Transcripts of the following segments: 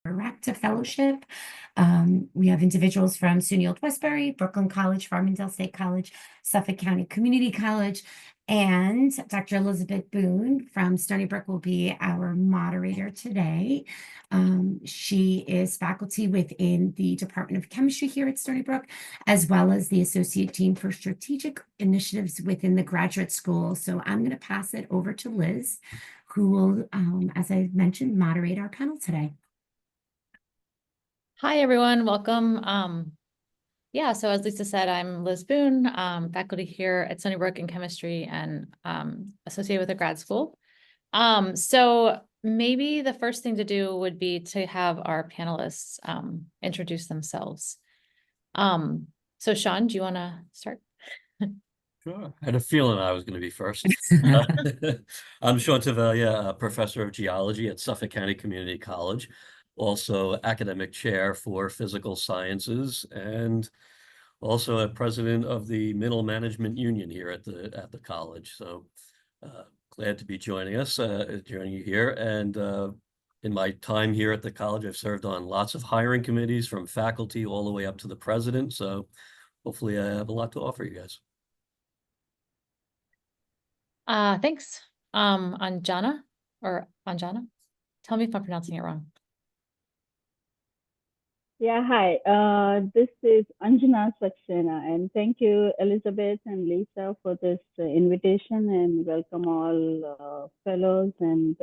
Director Fellowship. We have individuals from SUNY Old Westbury, Brooklyn College, Farmingdale State College, Suffolk County Community College, and Dr. Elizabeth Boone from Stony Brook will be our moderator today. She is faculty within the Department of Chemistry here at Stony Brook, as well as the Associate Dean for Strategic Initiatives within the Graduate School. So I'm going to pass it over to Liz, who will, as I mentioned, moderate our panel today. Hi, everyone. Welcome. So as Lisa said, I'm Liz Boone, faculty here at Stony Brook in chemistry and associated with a grad school. So maybe the first thing to do would be to have our panelists introduce themselves. So Sean, do you want to start? Sure. I had a feeling I was going to be first. I'm Sean Tavalia, a professor of geology at Suffolk County Community College, also academic chair for physical sciences, and also a president of the Middle Management Union here at the college. So glad to be joining you here. And in my time here at the college, I've served on lots of hiring committees from faculty all the way up to the president. So hopefully I have a lot to offer you guys. Thanks. Anjana. Tell me if I'm pronouncing it wrong. Yeah, hi. This is Anjana Saxena, and thank you, Elizabeth and Lisa, for this invitation, and welcome all fellows and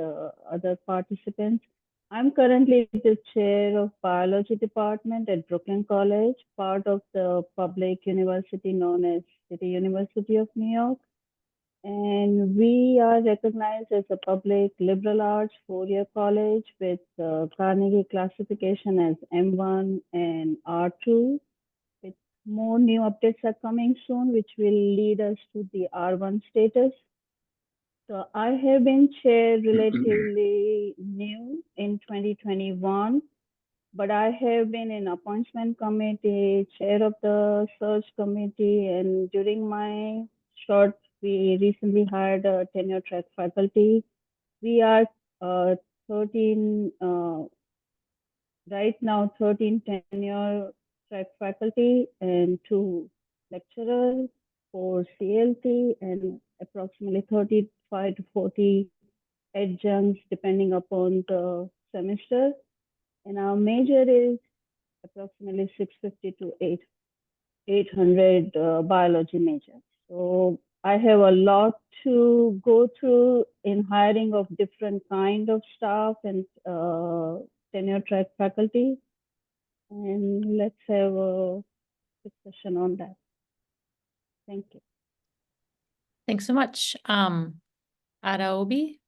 other participants. I'm currently the chair of biology department at Brooklyn College, part of the public university known as City University of New York. And we are recognized as a public liberal arts four-year college with Carnegie classification as M1 and R2. With more new updates are coming soon, which will lead us to the R1 status. So I have been chair relatively new in 2021, but I have been in appointment committee, chair of the search committee, and during my we recently hired a tenure track faculty. We are 13, right now 13 tenure track faculty and 2 lecturers, 4 CLT, and approximately 35 to 40 adjuncts depending upon the semester. And our major is approximately 650 to 800 biology majors. So I have a lot to go through in hiring of different kind of staff and tenure track faculty. And let's have a discussion on that. Thank you. Thanks so much. Adaobi.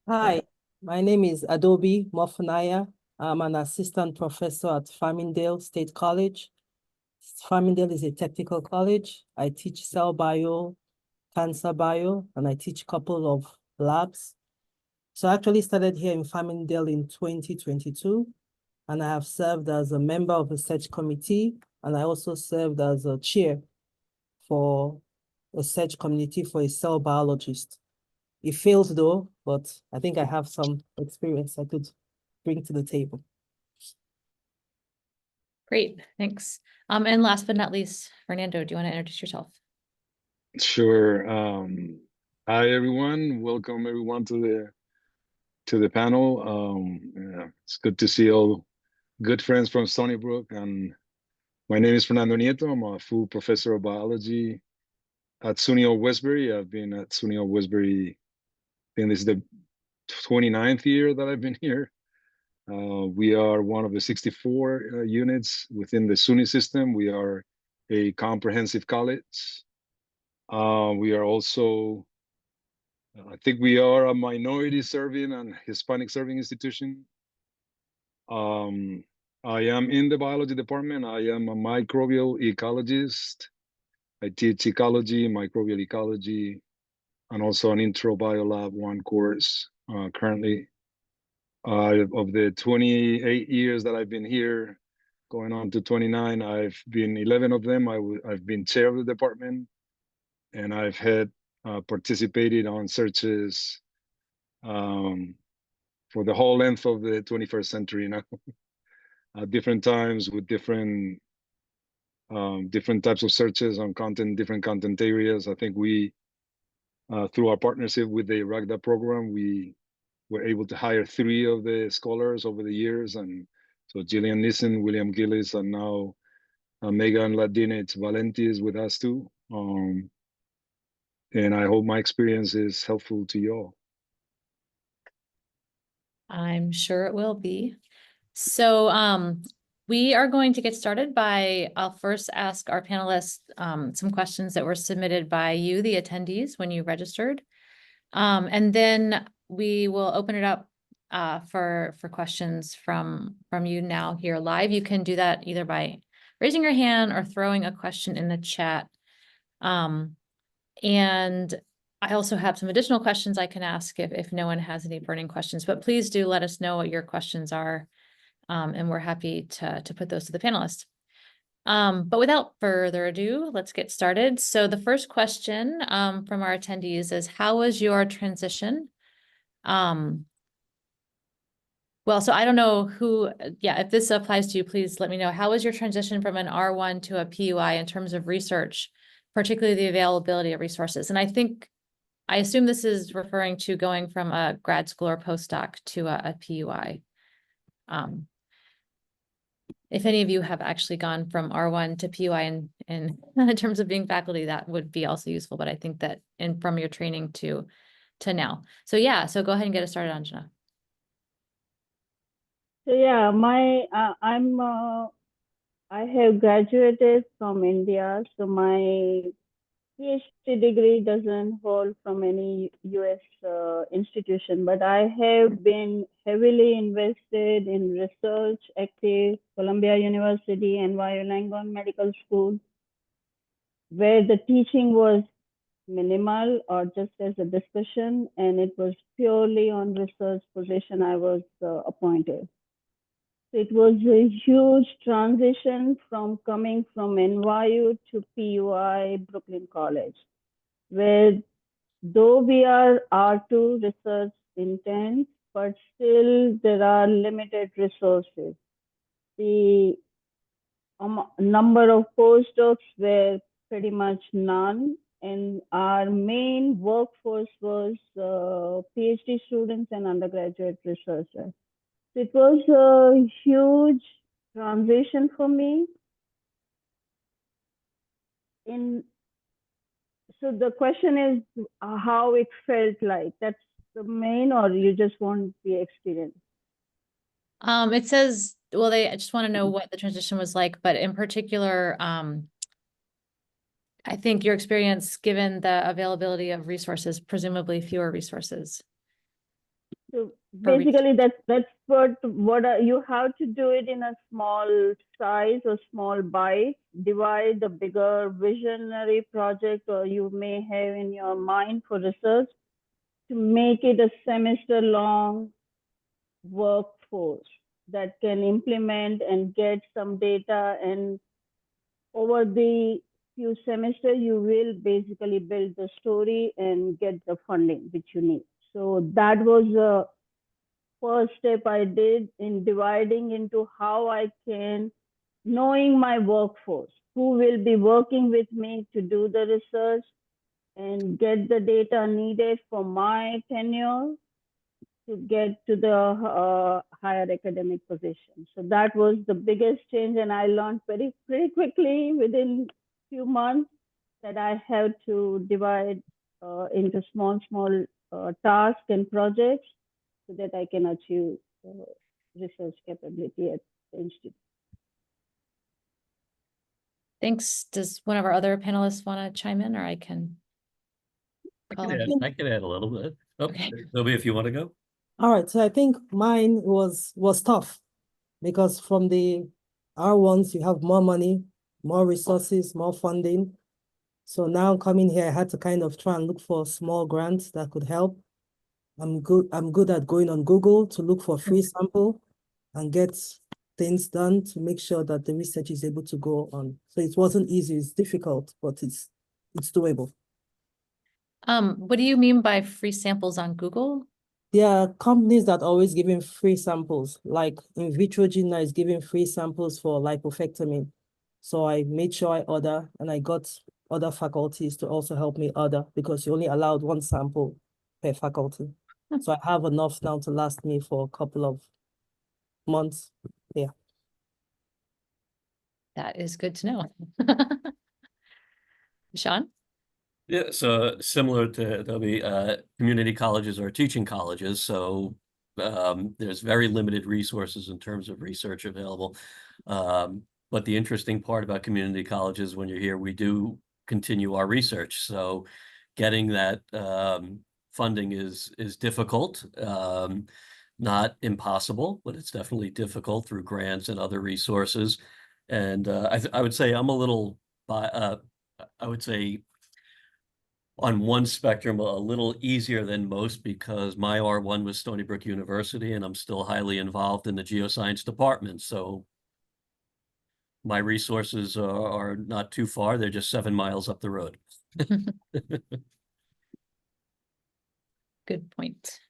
Hi, my name is Adobe Mofunaya. I'm an assistant professor at Farmingdale State College. Farmingdale is a technical college. I teach cell bio, cancer bio, and I teach a couple of labs. So I actually started here in Farmingdale in 2022, and I have served as a member of the search committee, and I also served as a chair for a search committee for a cell biologist. It failed though, but I think I have some experience I could bring to the table. Great, thanks. And last but not least, Fernando, do you want to introduce yourself? Sure. Hi everyone. Welcome everyone to the panel. It's good to see all good friends from Stony Brook. And my name is Fernando Nieto. I'm a full professor of biology at SUNY Old Westbury. I've been at SUNY Old Westbury, I think this is the 29th year that I've been here. We are one of the 64 units within the SUNY system. We are a comprehensive college. We are also, I think we are a minority serving and Hispanic serving institution. I am in the biology department. I am a microbial ecologist. I teach ecology, microbial ecology, and also an intro biolab 1 course currently. Of the 28 years that I've been here, going on to 29, I've been 11 of them. I've been chair of the department, and I've had participated on searches for the whole length of the 21st century now. At different times with different types of searches on content, different content areas. I think we, through our partnership with the RAGDA program, we were able to hire 3 of the scholars over the years. And so Gillian Nissen, William Gillis, and now Megan Ladinich Valenti is with us too. And I hope my experience is helpful to you all. I'm sure it will be. So we are going to get started by, I'll first ask our panelists some questions that were submitted by you, the attendees, when you registered. And then we will open it up for questions from you now here live. You can do that either by raising your hand or throwing a question in the chat. And I also have some additional questions I can ask if no one has any burning questions, but please do let us know what your questions are. And we're happy to put those to the panelists. But without further ado, let's get started. So the first question from our attendees is, how was your transition? Well, so I don't know who, if this applies to you, please let me know. How was your transition from an R1 to a PUI in terms of research, particularly the availability of resources? And I assume this is referring to going from a grad school or postdoc to a PUI. If any of you have actually gone from R1 to PUI in terms of being faculty, that would be also useful. But I think that from your training to now. So yeah, so go ahead and get us started, Anjana. So yeah, I have graduated from India, so my PhD degree doesn't hold from any US institution, but I have been heavily invested in research, active, Columbia University, NYU Langone Medical School, where the teaching was minimal or just as a discussion, and it was purely on research position I was appointed. It was a huge transition from coming from NYU to PUI Brooklyn College, where though we are R2 research intense, but still there are limited resources. The number of postdocs were pretty much none, and our main workforce was PhD students and undergraduate researchers. It was a huge transition for me. So the question is how it felt like. That's the main, or you just want the experience? It says, well, I just want to know what the transition was like, but in particular, I think your experience given the availability of resources, presumably fewer resources. So basically, that's what you have to do it in a small size or small bite. Divide the bigger visionary project, or you may have in your mind for research, to make it a semester-long workforce that can implement and get some data. And over the few semesters, you will basically build the story and get the funding which you need. So that was the first step I did in dividing into how I can, knowing my workforce, who will be working with me to do the research and get the data needed for my tenure to get to the higher academic position. So that was the biggest change, and I learned pretty quickly within few months that I have to divide into small tasks and projects so that I can achieve research capability at the institute. Thanks. Does one of our other panelists want to chime in, or I can? I can add a little bit. Okay. Toby, if you want to go. All right, so I think mine was tough because from the R1s, you have more money, more resources, more funding. So now coming here, I had to kind of try and look for small grants that could help. I'm good at going on Google to look for free sample and get things done to make sure that the research is able to go on. So it wasn't easy, it's difficult, but it's doable. What do you mean by free samples on Google? There are companies that always giving free samples, like in Vitrogena is giving free samples for lipofectomy. So I made sure I order, and I got other faculties to also help me order, because you only allowed one sample per faculty. So I have enough now to last me for a couple of months. Yeah. That is good to know. Sean? Yeah, so similar to there'll be community colleges or teaching colleges, so there's very limited resources in terms of research available. But the interesting part about community colleges, when you're here, we do continue our research. So getting that funding is difficult, not impossible, but it's definitely difficult through grants and other resources. And I would say I'm a little I would say on one spectrum a little easier than most, because my R1 was Stony Brook University and I'm still highly involved in the geoscience department. So my resources are not too far. They're just 7 miles up the road. Good point.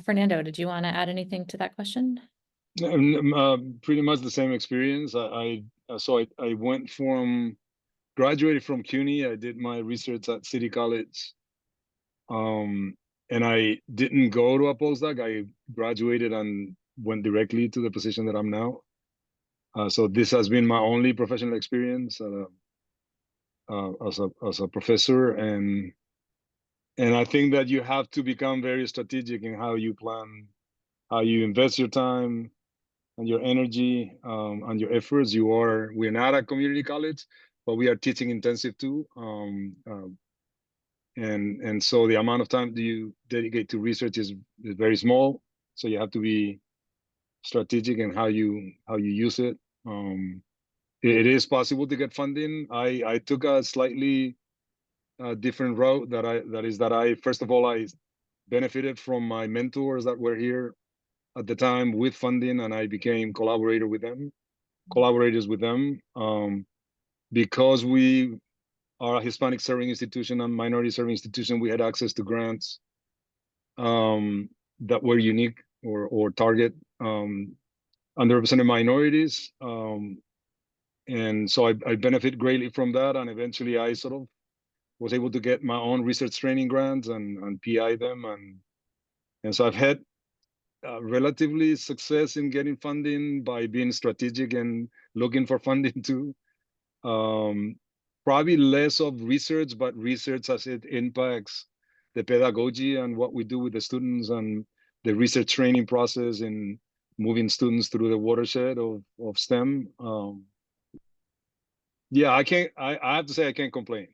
Fernando, did you want to add anything to that question? Pretty much the same experience. I went from graduated from CUNY. I did my research at City College. And I didn't go to a postdoc. I graduated and went directly to the position that I'm now. So this has been my only professional experience as a professor, and I think that you have to become very strategic in how you plan, how you invest your time and your energy and your efforts. We're not a community college, but we are teaching intensive too. And so the amount of time that you dedicate to research is very small. So you have to be strategic in how you use it. It is possible to get funding. I took a slightly different route that I first of all, I benefited from my mentors that were here at the time with funding, and I became collaborators with them. Because we are a Hispanic serving institution and minority serving institution, we had access to grants that were unique or target underrepresented minorities. And so I benefit greatly from that. And eventually I sort of was able to get my own research training grants and PI them. And so I've had relatively success in getting funding by being strategic and looking for funding too. Probably less of research, but research as it impacts the pedagogy and what we do with the students and the research training process and moving students through the watershed of STEM. Yeah, I have to say I can't complain.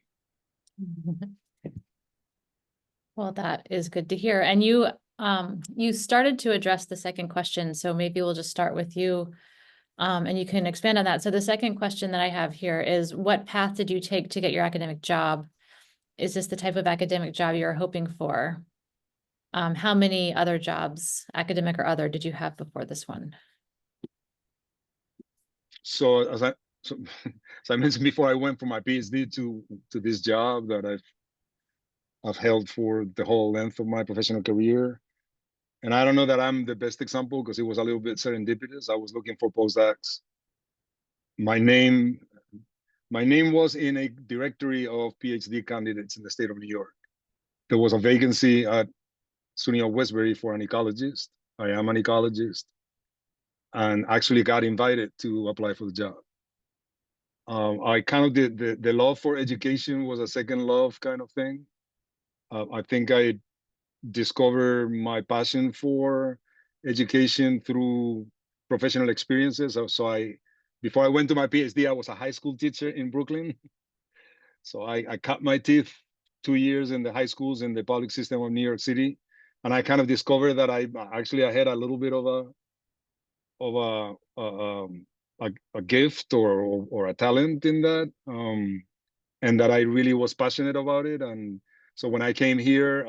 Well, that is good to hear. And you started to address the second question, so maybe we'll just start with you, and you can expand on that. So the second question that I have here is, what path did you take to get your academic job? Is this the type of academic job you're hoping for? How many other jobs, academic or other, did you have before this one? So as I mentioned before, I went from my PhD to this job that I've held for the whole length of my professional career. And I don't know that I'm the best example because it was a little bit serendipitous. I was looking for postdocs. My name was in a directory of PhD candidates in the state of New York. There was a vacancy at SUNY Westbury for an ecologist. I am an ecologist, and actually got invited to apply for the job. I kind of did the love for education was a second love kind of thing. I think I discovered my passion for education through professional experiences. So before I went to my PhD, I was a high school teacher in Brooklyn. So I cut my teeth 2 years in the high schools in the public system of New York City. And I kind of discovered that I had a little bit of a gift or a talent in that, and that I really was passionate about it. And so when I came here,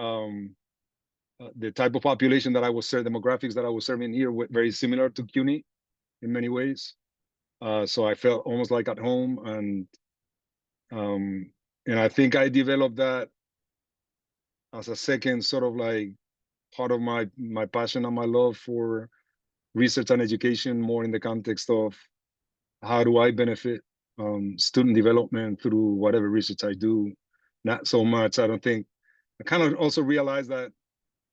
the type of population that I was serving, demographics that I was serving here were very similar to CUNY in many ways. So I felt almost like at home, and I think I developed that as a second sort of like part of my passion and my love for research and education, more in the context of how do I benefit student development through whatever research I do. Not so much. I don't think. I kind of also realized that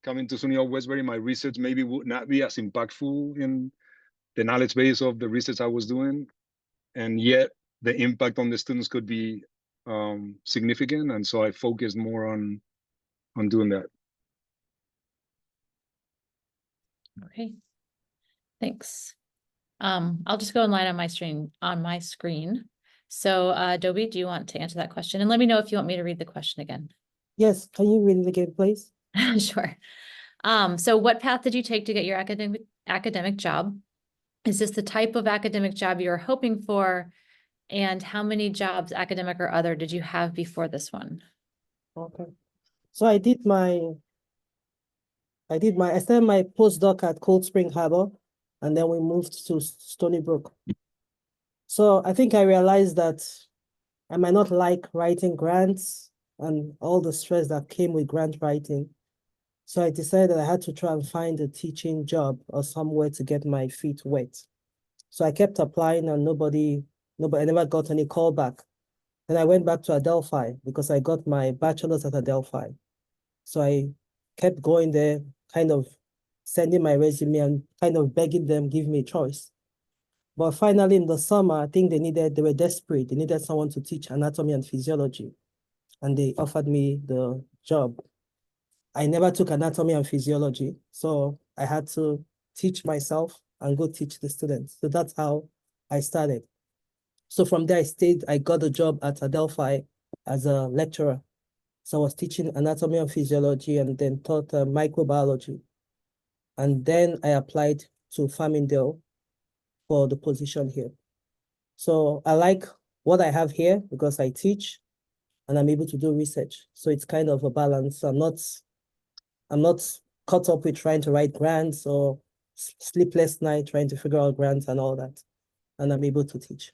coming to SUNY Westbury, my research maybe would not be as impactful in the knowledge base of the research I was doing, and yet the impact on the students could be significant. And so I focused more on doing that. Okay, thanks. I'll just go in line on my screen. So, Adobe, do you want to answer that question? And let me know if you want me to read the question again. Yes, can you read it again, please? Sure. So what path did you take to get your academic job? Is this the type of academic job you're hoping for? And how many jobs, academic or other, did you have before this one? Okay. So I started my postdoc at Cold Spring Harbor, and then we moved to Stony Brook. So I think I realized that I might not like writing grants and all the stress that came with grant writing. So I decided I had to try and find a teaching job or somewhere to get my feet wet. So I kept applying and I never got any call back. Then I went back to Adelphi because I got my bachelor's at Adelphi. So I kept going there, kind of sending my resume and kind of begging them, give me a choice. But finally in the summer, I think they were desperate. They needed someone to teach anatomy and physiology. And they offered me the job. I never took anatomy and physiology, so I had to teach myself and go teach the students. So that's how I started. So from there, I got a job at Adelphi as a lecturer. So I was teaching anatomy and physiology and then taught microbiology. And then I applied to Farmingdale for the position here. So I like what I have here because I teach and I'm able to do research. So it's kind of a balance. I'm not caught up with trying to write grants or sleepless night trying to figure out grants and all that. And I'm able to teach.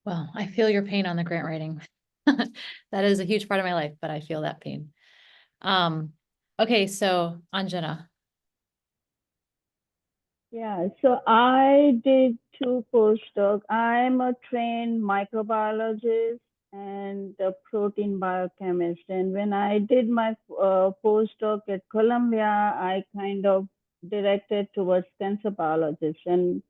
Well, I feel your pain on the grant writing. That is a huge part of my life, but I feel that pain. Okay, so Anjana. Yeah, so I did 2 postdocs. I'm a trained microbiologist and a protein biochemist. And when I did my postdoc at Columbia, I kind of directed towards cancer biologists. And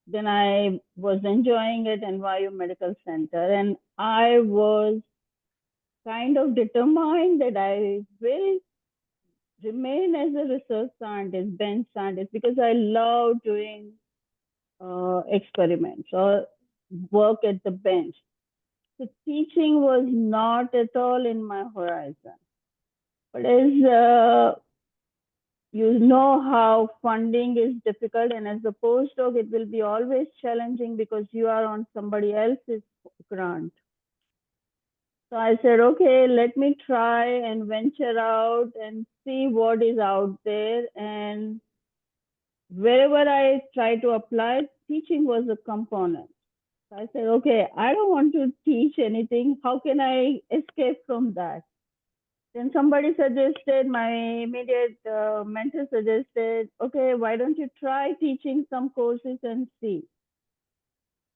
then I was enjoying it in NYU Medical Center. And I was kind of determined that I will remain as a research scientist, bench scientist, because I love doing experiments or work at the bench. So teaching was not at all in my horizon. But as you know how funding is difficult, and as a postdoc, it will be always challenging because you are on somebody else's grant. So I said, okay, let me try and venture out and see what is out there. And wherever I try to apply, teaching was a component. So I said, okay, I don't want to teach anything. How can I escape from that? Then somebody suggested, my immediate mentor suggested, okay, why don't you try teaching some courses and see?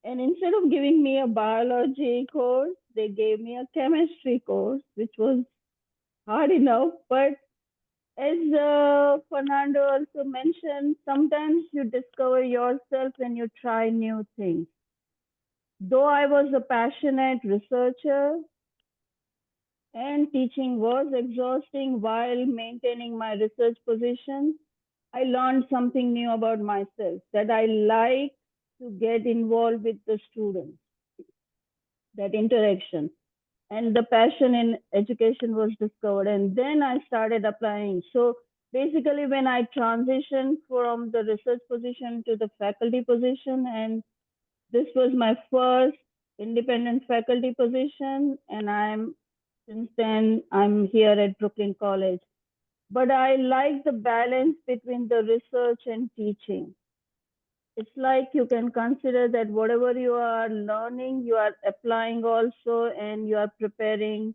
And instead of giving me a biology course, they gave me a chemistry course, which was hard enough. But as Fernando also mentioned, sometimes you discover yourself when you try new things. Though I was a passionate researcher and teaching was exhausting while maintaining my research position, I learned something new about myself, that I like to get involved with the students, that interaction. And the passion in education was discovered. And then I started applying. So basically, when I transitioned from the research position to the faculty position, and this was my first independent faculty position, and since then I'm here at Brooklyn College. But I like the balance between the research and teaching. It's like you can consider that whatever you are learning, you are applying also, and you are preparing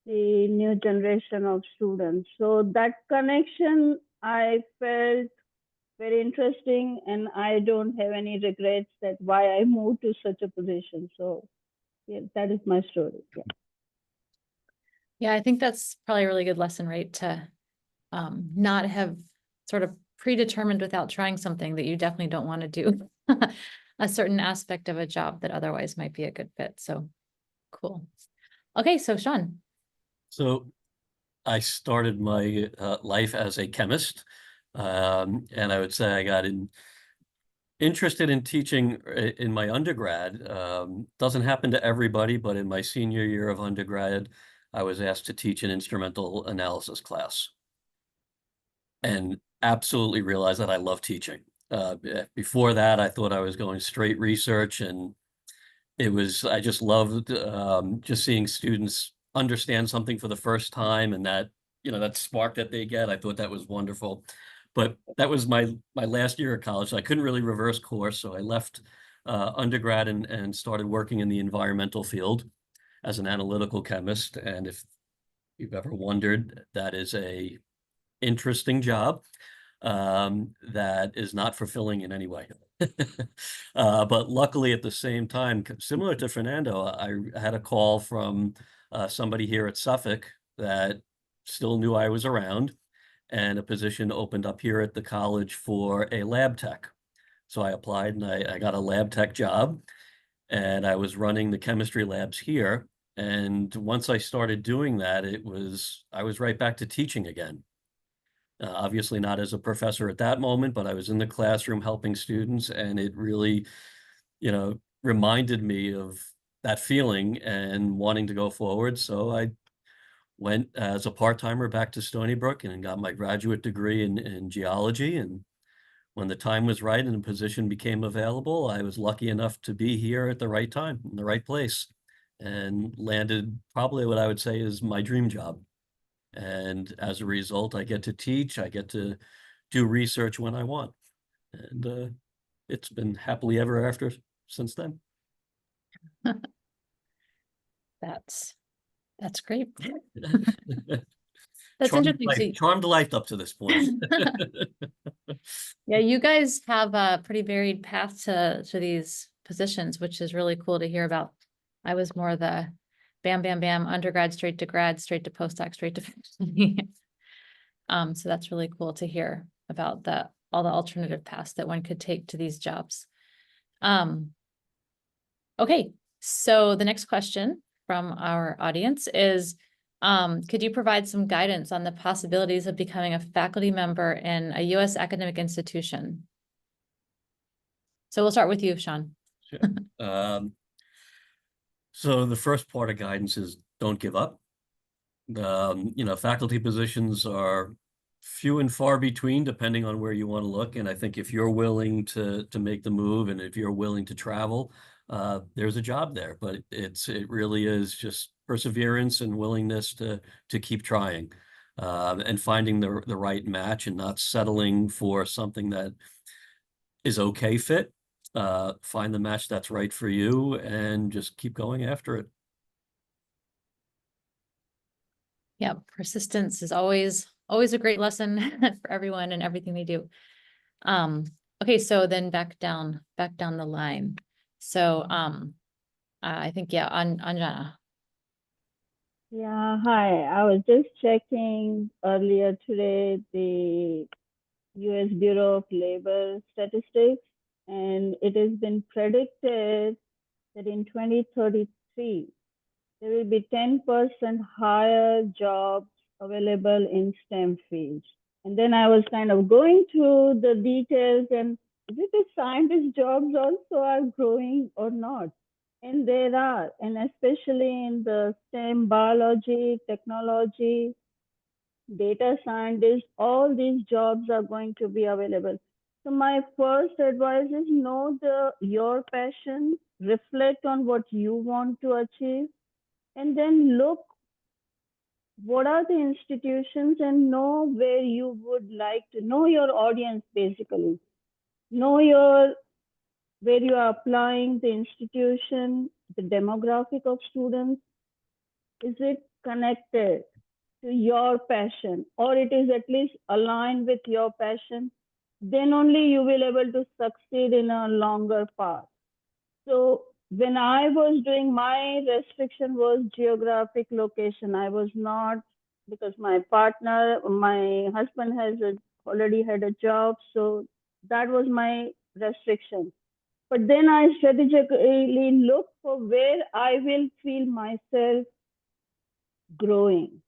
the new generation of students. So that connection I felt very interesting, and I don't have any regrets that why I moved to such a position. So yeah, that is my story. Yeah. Yeah, I think that's probably a really good lesson, right? To not have sort of predetermined without trying something that you definitely don't want to do a certain aspect of a job that otherwise might be a good fit. So cool. Okay, so Sean. So I started my life as a chemist, and I would say I got interested in teaching in my undergrad. Doesn't happen to everybody, but in my senior year of undergrad, I was asked to teach an instrumental analysis class, and absolutely realized that I love teaching. Before that, I thought I was going straight research, and I just loved just seeing students understand something for the first time, and that spark that they get. I thought that was wonderful. But that was my last year of college. So I couldn't really reverse course, so I left undergrad and started working in the environmental field as an analytical chemist. And if you've ever wondered, that is a interesting job that is not fulfilling in any way. But luckily at the same time, similar to Fernando, I had a call from somebody here at Suffolk that still knew I was around, and a position opened up here at the college for a lab tech. So I applied and I got a lab tech job, and I was running the chemistry labs here. And once I started doing that, I was right back to teaching again. Obviously not as a professor at that moment, but I was in the classroom helping students, and it really, reminded me of that feeling and wanting to go forward. So I went as a part-timer back to Stony Brook and got my graduate degree in geology. And when the time was right and the position became available, I was lucky enough to be here at the right time, in the right place, and landed probably what I would say is my dream job. And as a result, I get to teach, I get to do research when I want. And it's been happily ever after since then. That's great. That's interesting. Charmed life up to this point. Yeah, you guys have a pretty varied path to these positions, which is really cool to hear about. I was more the bam, bam, bam, undergrad, straight to grad, straight to postdoc, straight to PhD. So that's really cool to hear about all the alternative paths that one could take to these jobs. Okay, so the next question from our audience is, could you provide some guidance on the possibilities of becoming a faculty member in a U.S. academic institution? So we'll start with you, Sean. Sure. So the first part of guidance is don't give up. Faculty positions are few and far between, depending on where you want to look. And I think if you're willing to make the move, and if you're willing to travel, there's a job there. But it really is just perseverance and willingness to keep trying, and finding the right match, and not settling for something that is okay fit. Find the match that's right for you and just keep going after it. Yeah, persistence is always a great lesson for everyone and everything they do. Okay, so then back down the line. So I think, yeah, Anjana. Yeah, hi. I was just checking earlier today the US Bureau of Labor Statistics, and it has been predicted that in 2033, there will be 10% higher jobs available in STEM fields. And then I was kind of going through the details, and is it the scientist jobs also are growing or not? And there are, and especially in the STEM, biology, technology, data scientists, all these jobs are going to be available. So my first advice is know your passion, reflect on what you want to achieve, and then look what are the institutions and know where you would like to know your audience, basically. Know where you are applying the institution, the demographic of students. Is it connected to your passion, or it is at least aligned with your passion, then only you will able to succeed in a longer path. So when I was doing, my restriction was geographic location. I was not, because my partner, my husband has already had a job, so that was my restriction. But then I strategically look for where I will feel myself growing.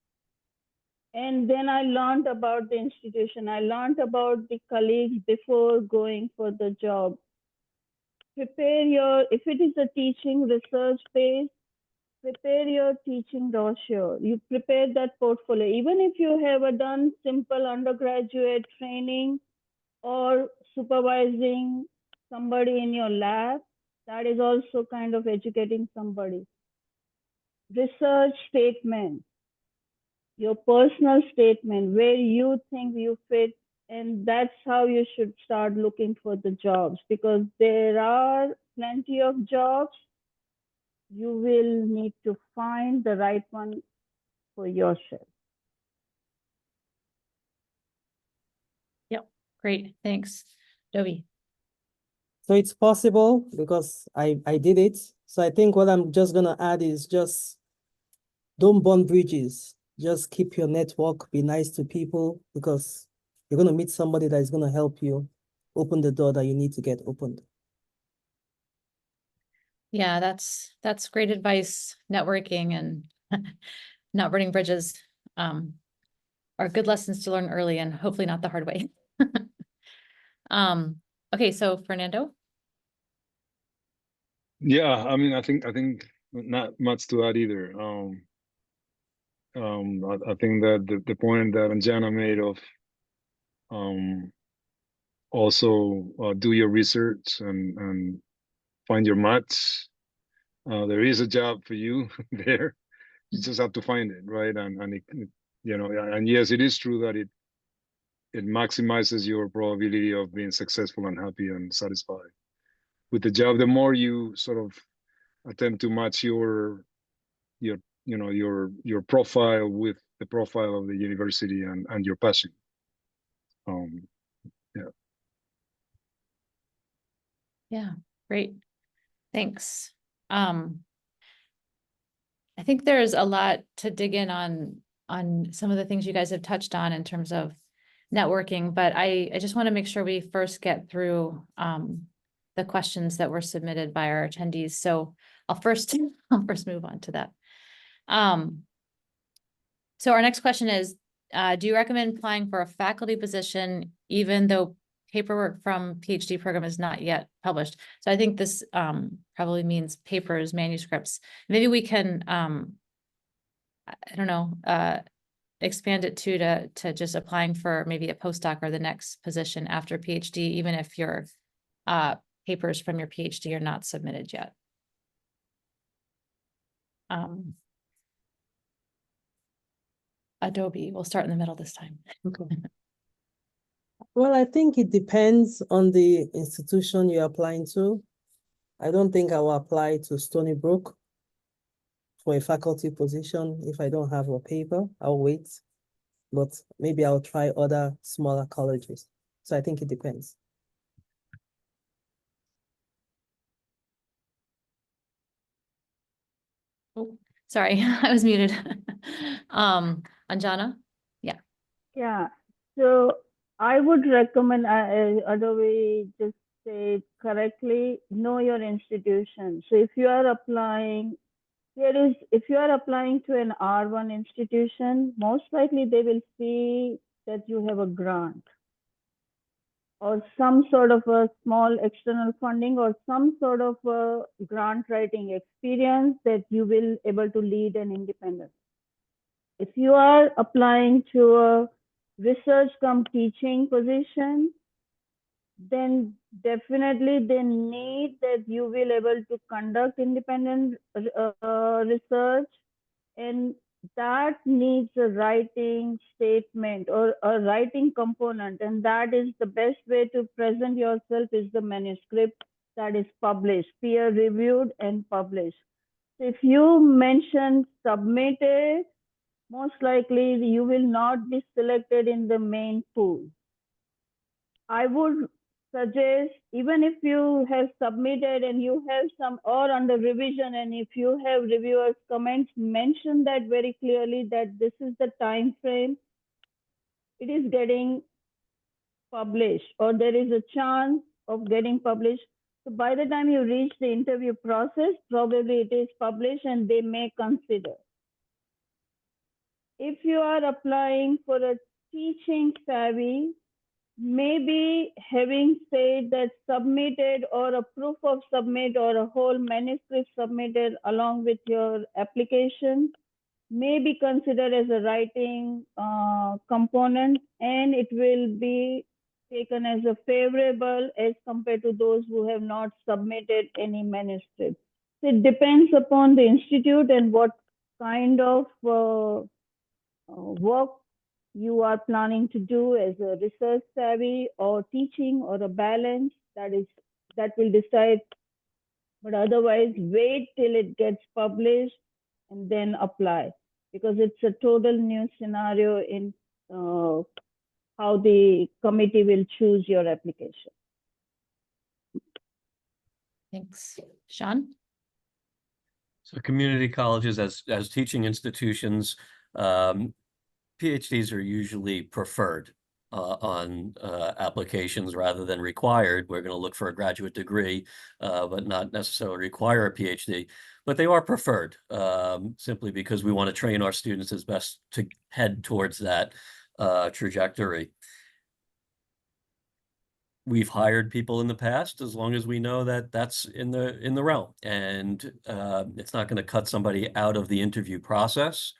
And then I learned about the institution. I learned about the colleagues before going for the job. Prepare your, if it is a teaching research phase, prepare your teaching brochure. You prepare that portfolio. Even if you have done simple undergraduate training or supervising somebody in your lab, that is also kind of educating somebody. Research statement, your personal statement, where you think you fit, and that's how you should start looking for the jobs, because there are plenty of jobs. You will need to find the right one for yourself. Yep, great, thanks. Dobie. So it's possible because I did it. So I think what I'm just gonna add is just don't burn bridges. Just keep your network, be nice to people, because you're gonna meet somebody that is gonna help you open the door that you need to get opened. Yeah, that's great advice. Networking and not burning bridges are good lessons to learn early and hopefully not the hard way. Okay, so Fernando. Yeah, I mean, I think not much to add either. I think that the point that Anjana made of also do your research and find your match. There is a job for you there. You just have to find it, right? And it, you know, and yes, it is true that it maximizes your probability of being successful and happy and satisfied with the job. The more you sort of attempt to match your you know your profile with the profile of the university and your passion. Yeah. Yeah, great. Thanks. I think there's a lot to dig in on some of the things you guys have touched on in terms of networking, but I just want to make sure we first get through the questions that were submitted by our attendees. So I'll first move on to that. So our next question is, do you recommend applying for a faculty position even though paperwork from PhD program is not yet published? So I think this probably means papers, manuscripts. Maybe we can, I don't know, expand it to just applying for maybe a postdoc or the next position after PhD, even if your papers from your PhD are not submitted yet. Adobe, we'll start in the middle this time. Okay. Well, I think it depends on the institution you're applying to. I don't think I will apply to Stony Brook for a faculty position if I don't have a paper. I'll wait, but maybe I'll try other smaller colleges. So I think it depends. Oh, sorry, I was muted. Anjana? Yeah. So I would recommend, Adobe just say correctly, know your institution. So if you are applying, if you are applying to an R1 institution, most likely they will see that you have a grant or some sort of a small external funding or some sort of a grant writing experience that you will able to lead an independent. If you are applying to a research come teaching position, then definitely they need that you will able to conduct independent research, and that needs a writing statement or a writing component, and that is the best way to present yourself is the manuscript that is published, peer reviewed and published. If you mention submitted, most likely you will not be selected in the main pool. I would suggest, even if you have submitted and you have some or under revision, and if you have reviewers' comments, mention that very clearly that this is the time frame it is getting published, or there is a chance of getting published. So by the time you reach the interview process, probably it is published and they may consider. If you are applying for a teaching savvy, maybe having said that submitted or a proof of submit or a whole manuscript submitted along with your application may be considered as a writing component, and it will be taken as a favorable as compared to those who have not submitted any manuscript. So it depends upon the institute and what kind of work you are planning to do as a research savvy or teaching or a balance. That will decide. But otherwise, wait till it gets published and then apply, because it's a total new scenario in how the committee will choose your application. Thanks. Sean? So community colleges as teaching institutions, PhDs are usually preferred on applications rather than required. We're going to look for a graduate degree, but not necessarily require a PhD. But they are preferred simply because we want to train our students as best to head towards that trajectory. We've hired people in the past as long as we know that that's in the realm, and it's not going to cut somebody out of the interview process.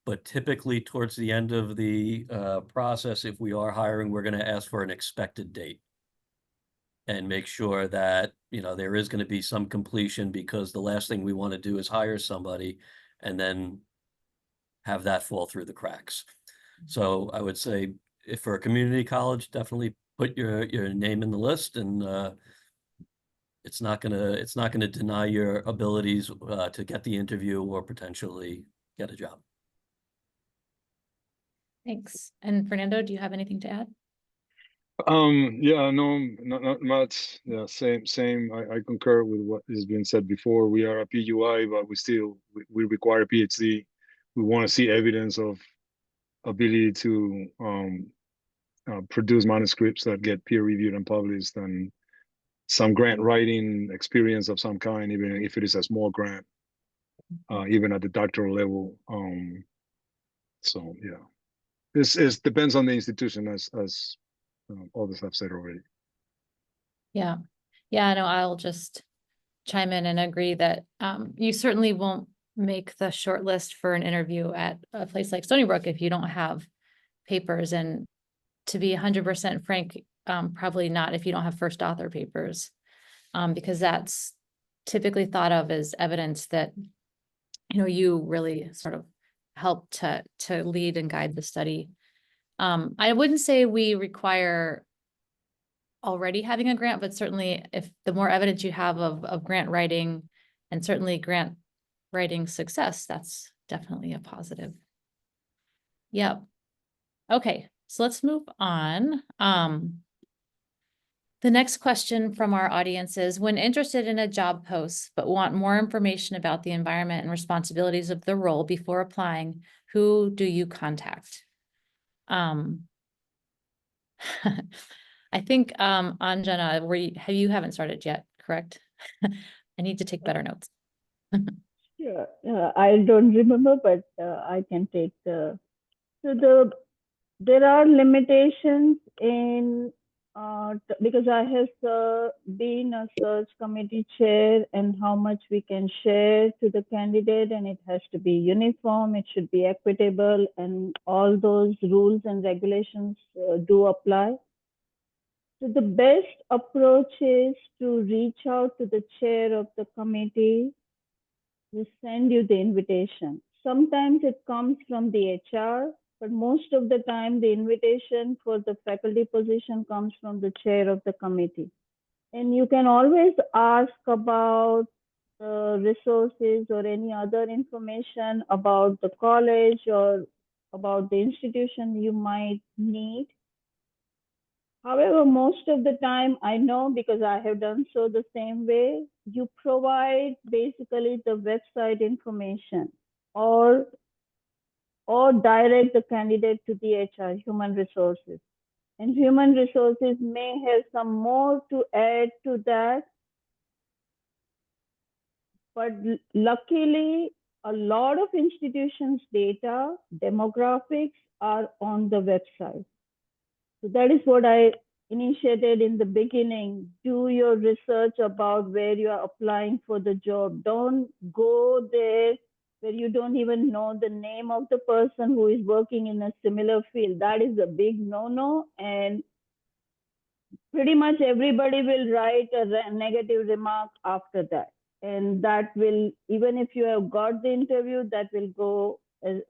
But typically towards the end of the process, if we are hiring, we're going to ask for an expected date and make sure that, you know, there is going to be some completion, because the last thing we want to do is hire somebody and then have that fall through the cracks. So I would say, if for a community college, definitely put your name in the list, and it's not gonna deny your abilities to get the interview or potentially get a job. Thanks. And Fernando, do you have anything to add? Yeah, no, not much. Yeah, same. I concur with what has been said before. We are a PUI, but we require a PhD. We want to see evidence of ability to produce manuscripts that get peer reviewed and published, and some grant writing experience of some kind, even if it is a small grant, even at the doctoral level. So yeah, this depends on the institution, as others have said already. Yeah. Yeah, no, I'll just chime in and agree that you certainly won't make the short list for an interview at a place like Stony Brook if you don't have papers. And to be 100% frank, probably not if you don't have first author papers, because that's typically thought of as evidence that, you know, you really sort of help to lead and guide the study. I wouldn't say we require already having a grant, but certainly if the more evidence you have of grant writing, and certainly grant writing success, that's definitely a positive. Yep. Okay, so let's move on. The next question from our audience is, when interested in a job post, but want more information about the environment and responsibilities of the role before applying, who do you contact? I think, Anjana, you haven't started yet, correct? I need to take better notes. Sure. I don't remember, but I can take there are limitations in because I have been a search committee chair, and how much we can share to the candidate, and it has to be uniform, it should be equitable, and all those rules and regulations do apply. So the best approach is to reach out to the chair of the committee who send you the invitation. Sometimes it comes from the HR, but most of the time the invitation for the faculty position comes from the chair of the committee. And you can always ask about resources or any other information about the college or about the institution you might need. However, most of the time, I know because I have done so the same way, you provide basically the website information or direct the candidate to the HR, human resources. And human resources may have some more to add to that. But luckily, a lot of institutions' data, demographics are on the website. So that is what I initiated in the beginning. Do your research about where you are applying for the job. Don't go there where you don't even know the name of the person who is working in a similar field. That is a big no-no. And pretty much everybody will write a negative remark after that. And that will, even if you have got the interview, that will go, it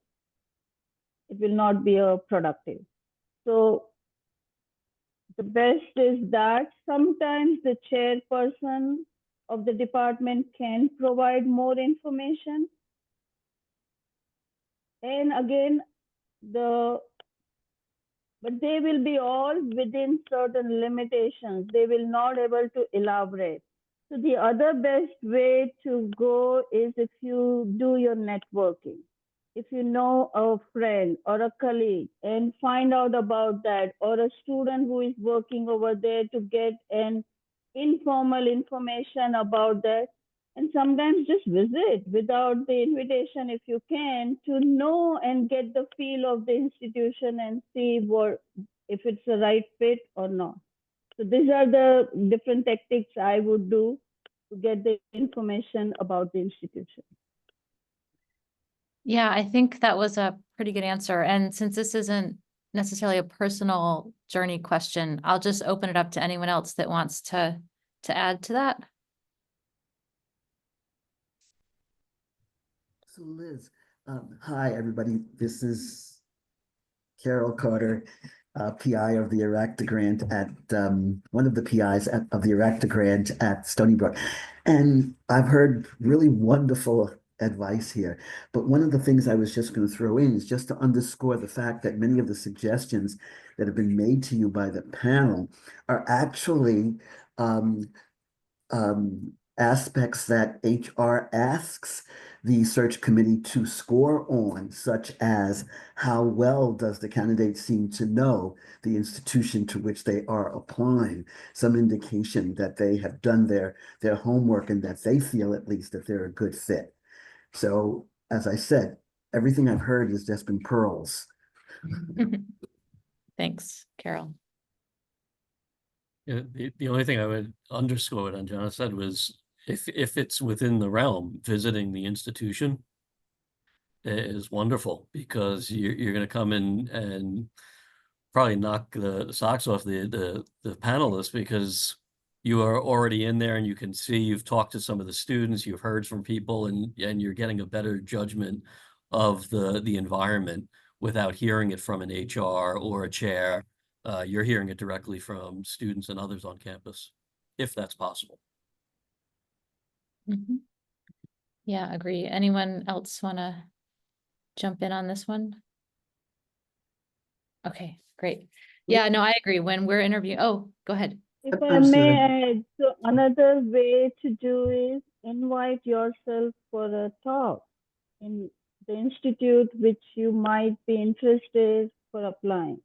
will not be a productive. So the best is that sometimes the chairperson of the department can provide more information. And again, but they will be all within certain limitations. They will not able to elaborate. So the other best way to go is if you do your networking. If you know a friend or a colleague and find out about that, or a student who is working over there to get an informal information about that, and sometimes just visit without the invitation if you can, to know and get the feel of the institution and see what if it's the right fit or not. So these are the different tactics I would do to get the information about the institution. Yeah, I think that was a pretty good answer. And since this isn't necessarily a personal journey question, I'll just open it up to anyone else that wants to add to that. So Liz, hi everybody. This is Carol Carter, PI of the ERACTA grant at one of the PIs of the ERACTA grant at Stony Brook. And I've heard really wonderful advice here. But one of the things I was just going to throw in is just to underscore the fact that many of the suggestions that have been made to you by the panel are actually aspects that HR asks the search committee to score on, such as how well does the candidate seem to know the institution to which they are applying, some indication that they have done their homework and that they feel at least that they're a good fit. So as I said, everything I've heard has just been pearls. Thanks, Carol. Yeah, the only thing I would underscore what Anjana said was if it's within the realm, visiting the institution is wonderful, because you're going to come in and probably knock the socks off the panelists, because you are already in there and you can see, you've talked to some of the students, you've heard from people, and you're getting a better judgment of the environment without hearing it from an HR or a chair. You're hearing it directly from students and others on campus, if that's possible. Mhm. Yeah, agree. Anyone else want to jump in on this one? Okay, great. Yeah, no, I agree. When we're interviewing, oh, go ahead. If I I'm may sorry. add, so another way to do is invite yourself for a talk in the institute which you might be interested for applying.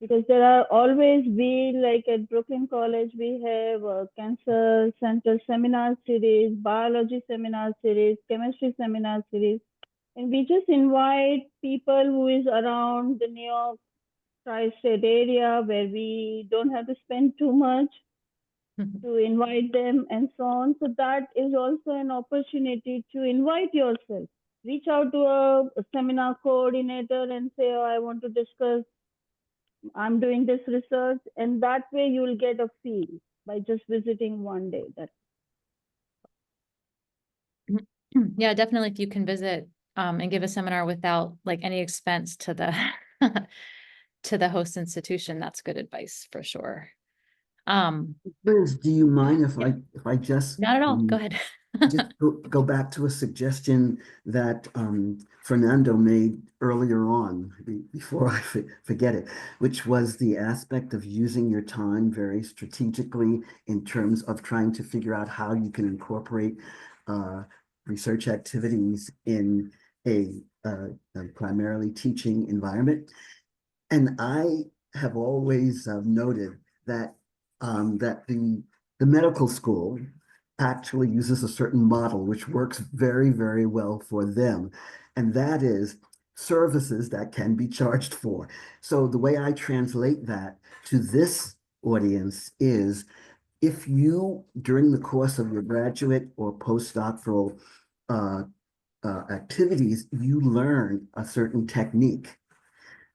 Because there are always, like at Brooklyn College, we have a cancer center seminar series, biology seminar series, chemistry seminar series. And we just invite people who is around the New York tri-state area where we don't have to spend too much to invite them and so on. So that is also an opportunity to invite yourself. Reach out to a seminar coordinator and say, oh, I want to discuss, I'm doing this research. And that way you will get a feel by just visiting one day. Yeah, definitely. If you can visit and give a seminar without like any expense to the to the host institution, that's good advice for sure. Liz, do you mind if I just Not at all. Go ahead. Just go back to a suggestion that Fernando made earlier on, before I forget it, which was the aspect of using your time very strategically in terms of trying to figure out how you can incorporate research activities in a primarily teaching environment. And I have always noted that that the medical school actually uses a certain model which works very, very well for them. And that is services that can be charged for. So the way I translate that to this audience is if you, during the course of your graduate or postdoctoral activities, you learn a certain technique,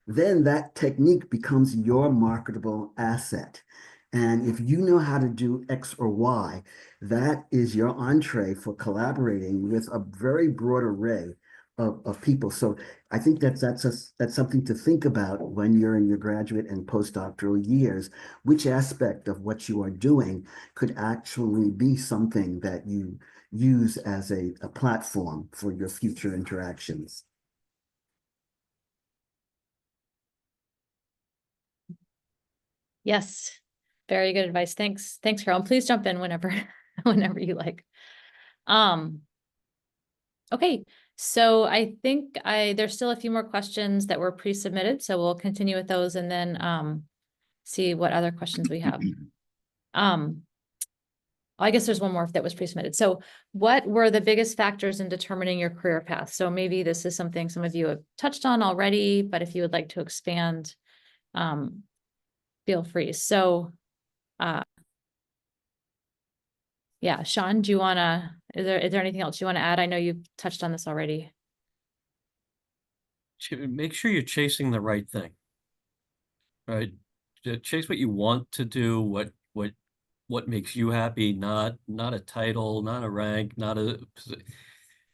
then that technique becomes your marketable asset. And if you know how to do X or Y, that is your entree for collaborating with a very broad array of people. So I think that's something to think about when you're in your graduate and postdoctoral years. Which aspect of what you are doing could actually be something that you use as a platform for your future interactions. Yes, very good advice. Thanks, Carol. Please jump in whenever, whenever you like. Okay, so I think there's still a few more questions that were pre-submitted, so we'll continue with those and then see what other questions we have. I guess there's one more that was pre-submitted. So what were the biggest factors in determining your career path? So maybe this is something some of you have touched on already, but if you would like to expand, feel free. So, yeah, Sean, do you wanna, is there anything else you want to add? I know you've touched on this already. Make sure you're chasing the right thing, right? Chase what you want to do, what makes you happy, not a title, not a rank, not a.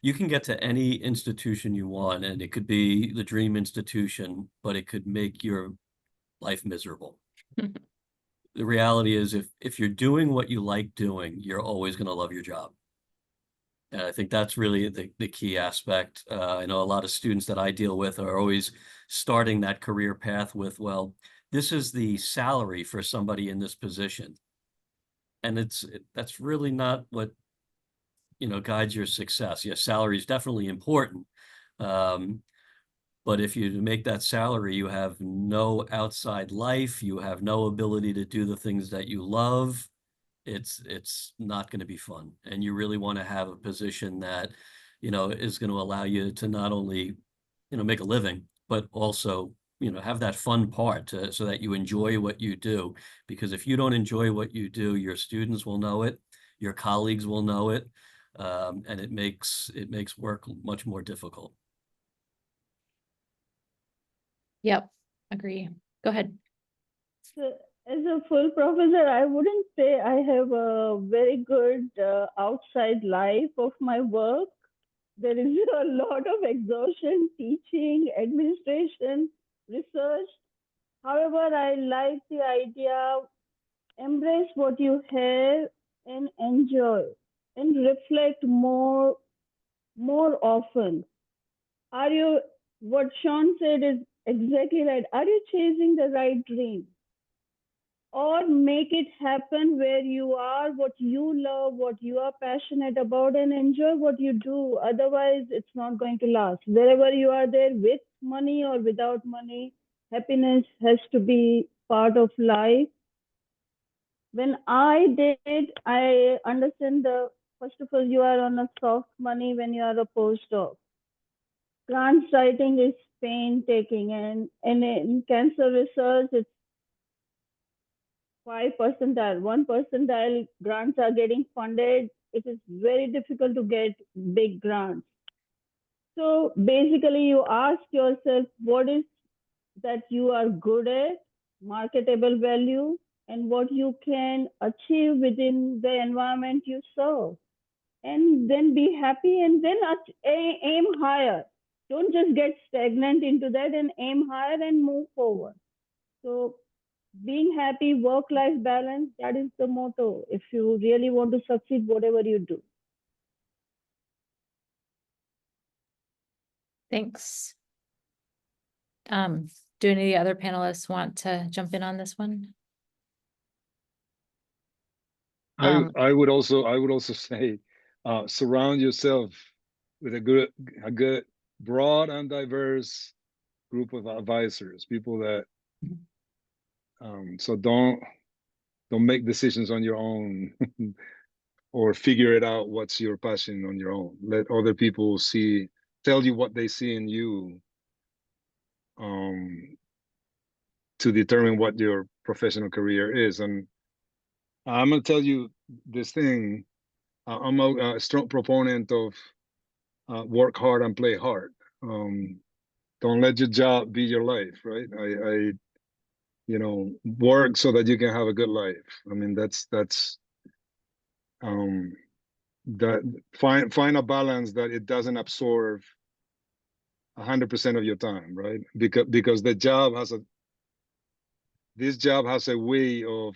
You can get to any institution you want, and it could be the dream institution, but it could make your life miserable. The reality is, if you're doing what you like doing, you're always going to love your job. And I think that's really the key aspect. I know a lot of students that I deal with are always starting that career path with, well, this is the salary for somebody in this position. And that's really not what, guides your success. Yes, salary is definitely important. But if you make that salary, you have no outside life, you have no ability to do the things that you love, it's not going to be fun. And you really want to have a position that, is going to allow you to not only, make a living, but also, have that fun part so that you enjoy what you do. Because if you don't enjoy what you do, your students will know it, your colleagues will know it, and it makes work much more difficult. Yep, agree. Go ahead. So, as a full professor, I wouldn't say I have a very good outside life of my work. There is a lot of exhaustion, teaching, administration, research. However, I like the idea, embrace what you have and enjoy and reflect more often. Are you, what Sean said is exactly right. Are you chasing the right dream? Or make it happen where you are, what you love, what you are passionate about, and enjoy what you do. Otherwise, it's not going to last. Wherever you are there, with money or without money, happiness has to be part of life. When I did, I understand first of all, you are on a soft money when you are a postdoc. Grant writing is painstaking, and in cancer research, it's 5 percentile, 1 percentile grants are getting funded. It is very difficult to get big grants. So basically, you ask yourself, what is that you are good at, marketable value, and what you can achieve within the environment you serve. And then be happy and then aim higher. Don't just get stagnant into that, and aim higher and move forward. So being happy, work-life balance, that is the motto if you really want to succeed, whatever you do. Thanks. Do any of the other panelists want to jump in on this one? I would also say, surround yourself with a good, broad and diverse group of advisors, people that, so don't make decisions on your own or figure it out what's your passion on your own. Let other people tell you what they see in you, to determine what your professional career is. And I'm gonna tell you this thing. I'm a strong proponent of work hard and play hard. Don't let your job be your life, right? Work so that you can have a good life. I mean, that find a balance that it doesn't absorb 100% of your time, right? Because this job has a way of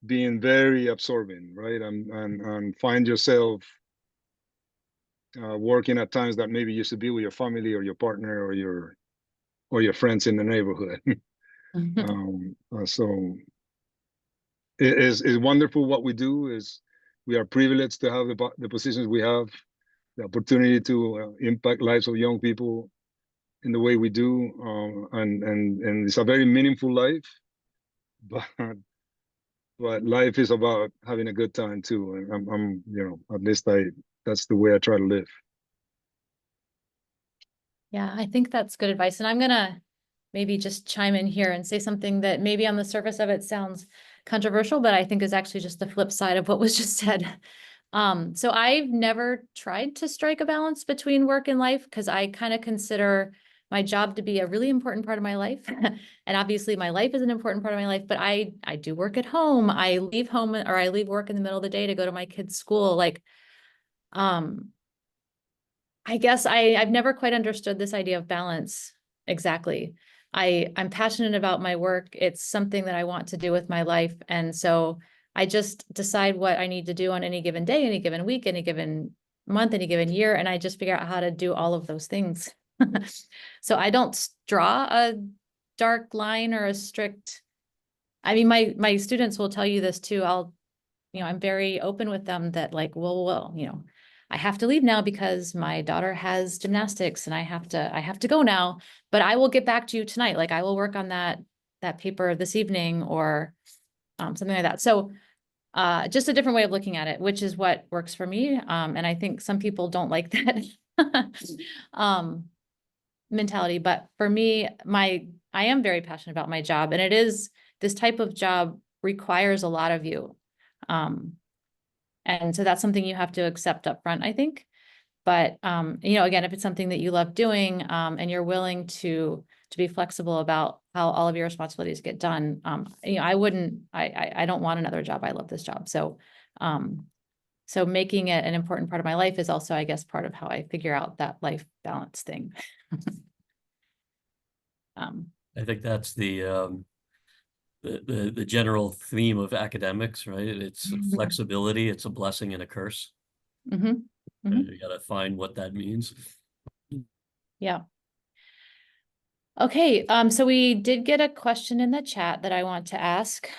being very absorbing, right? And find yourself working at times that maybe used to be with your family or your partner or your friends in the neighborhood. So it is wonderful what we do. We are privileged to have the positions we have, the opportunity to impact lives of young people in the way we do, and it's a very meaningful life, but life is about having a good time too. And I'm at least that's the way I try to live. Yeah, I think that's good advice. And I'm gonna maybe just chime in here and say something that maybe on the surface of it sounds controversial, but I think is actually just the flip side of what was just said. So I've never tried to strike a balance between work and life because I kind of consider my job to be a really important part of my life. And obviously my life is an important part of my life, but I do work at home. I leave home or I leave work in the middle of the day to go to my kids' school. Like, I guess I've never quite understood this idea of balance exactly. I'm passionate about my work. It's something that I want to do with my life. And so I just decide what I need to do on any given day, any given week, any given month, any given year. And I just figure out how to do all of those things. So I don't draw a dark line or a strict, I mean, my students will tell you this too. I'm very open with them that like, well, I have to leave now because my daughter has gymnastics and I have to go now, but I will get back to you tonight. Like I will work on that paper this evening or something like that. So just a different way of looking at it, which is what works for me. And I think some people don't like that mentality, but for me, I am very passionate about my job, and this type of job requires a lot of you. And so that's something you have to accept up front, I think. But, again, if it's something that you love doing, and you're willing to be flexible about how all of your responsibilities get done, I don't want another job. I love this job. So, so making it an important part of my life is also, I guess, part of how I figure out that life balance thing. I think that's the general theme of academics, right? It's flexibility. It's a blessing and a curse. Mhm. And you got to find what that means. Yeah. Okay. So we did get a question in the chat that I want to ask.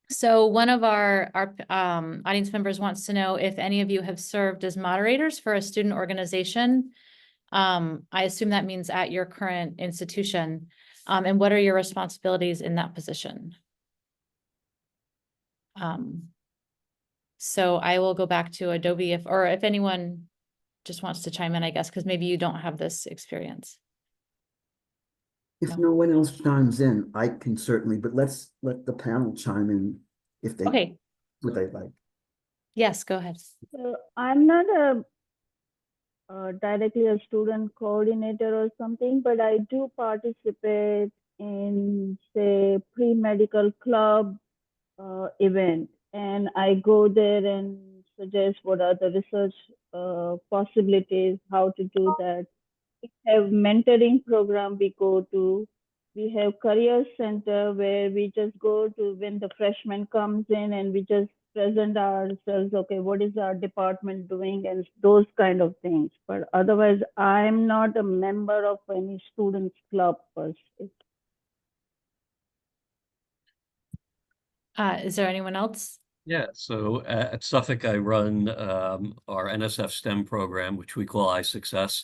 So one of our audience members wants to know if any of you have served as moderators for a student organization. I assume that means at your current institution. And what are your responsibilities in that position? So I will go back to Adobe if anyone just wants to chime in, I guess, because maybe you don't have this experience. If no one else chimes in, I can certainly, but let's let the panel chime in if they would they like. Yes, go ahead. So I'm not directly a student coordinator or something, but I do participate in, say, pre-medical club event, and I go there and suggest what are the research possibilities, how to do that. We have mentoring program we go to. We have career center where we just go to when the freshman comes in and we just present ourselves, okay, what is our department doing and those kind of things. But otherwise, I'm not a member of any students club per se. Is there anyone else? Yeah, so at Suffolk, I run our NSF STEM program, which we call iSuccess,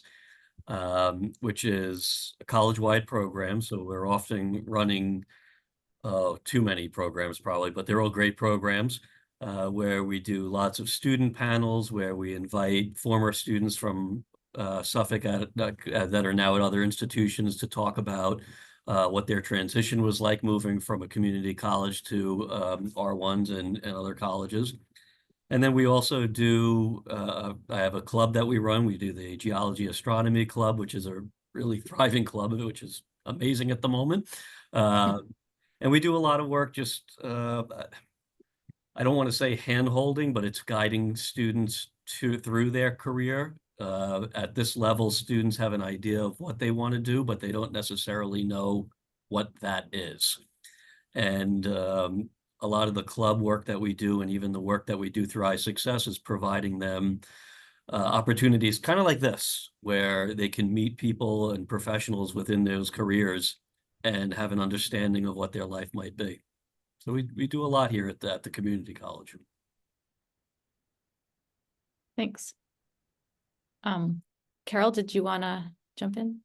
which is a college-wide program. So we're often running too many programs probably, but they're all great programs where we do lots of student panels, where we invite former students from Suffolk that are now at other institutions to talk about what their transition was like moving from a community college to R1s and other colleges. And then we also do, I have a club that we run. We do the Geology Astronomy Club, which is a really thriving club, which is amazing at the moment. And we do a lot of work just, I don't want to say hand-holding, but it's guiding students through their career. At this level, students have an idea of what they want to do, but they don't necessarily know what that is. And a lot of the club work that we do, and even the work that we do through iSuccess, is providing them opportunities kind of like this, where they can meet people and professionals within those careers and have an understanding of what their life might be. So we do a lot here at the community college. Thanks. Carol, did you want to jump in?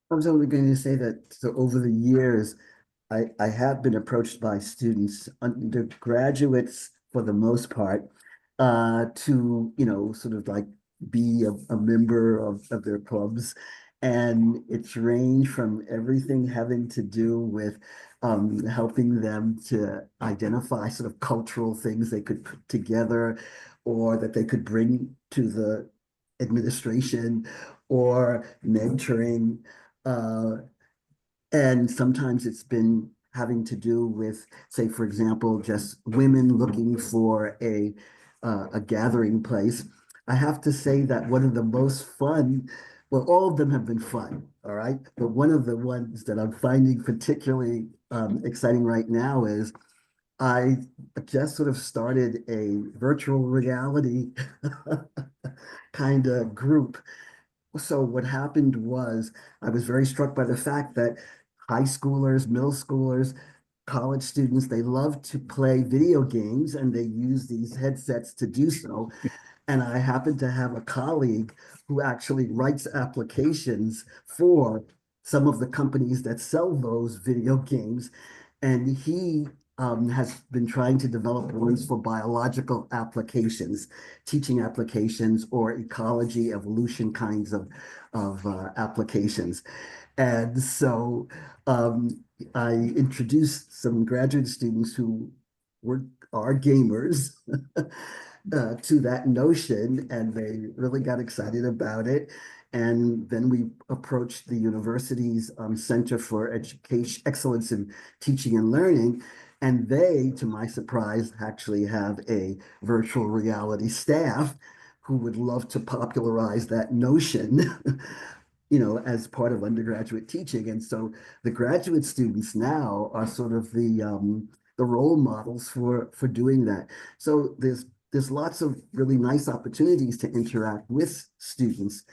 I was only going to say that so over the years, I have been approached by students, undergraduates for the most part, to, sort of like be a member of their clubs. And it's ranged from everything having to do with helping them to identify sort of cultural things they could put together or that they could bring to the administration or mentoring. And sometimes it's been having to do with, say, for example, just women looking for a gathering place. I have to say that one of the most fun, well, all of them have been fun, all right? But one of the ones that I'm finding particularly exciting right now is I just sort of started a virtual reality kind of group. So what happened was I was very struck by the fact that high schoolers, middle schoolers, college students, they love to play video games and they use these headsets to do so. And I happen to have a colleague who actually writes applications for some of the companies that sell those video games. And he has been trying to develop ones for biological applications, teaching applications, or ecology, evolution kinds of applications. And so I introduced some graduate students who are gamers to that notion, and they really got excited about it. And then we approached the university's Center for Education Excellence in Teaching and Learning, and they, to my surprise, actually have a virtual reality staff who would love to popularize that notion as part of undergraduate teaching. And so the graduate students now are sort of the role models for doing that. So there's lots of really nice opportunities to interact with students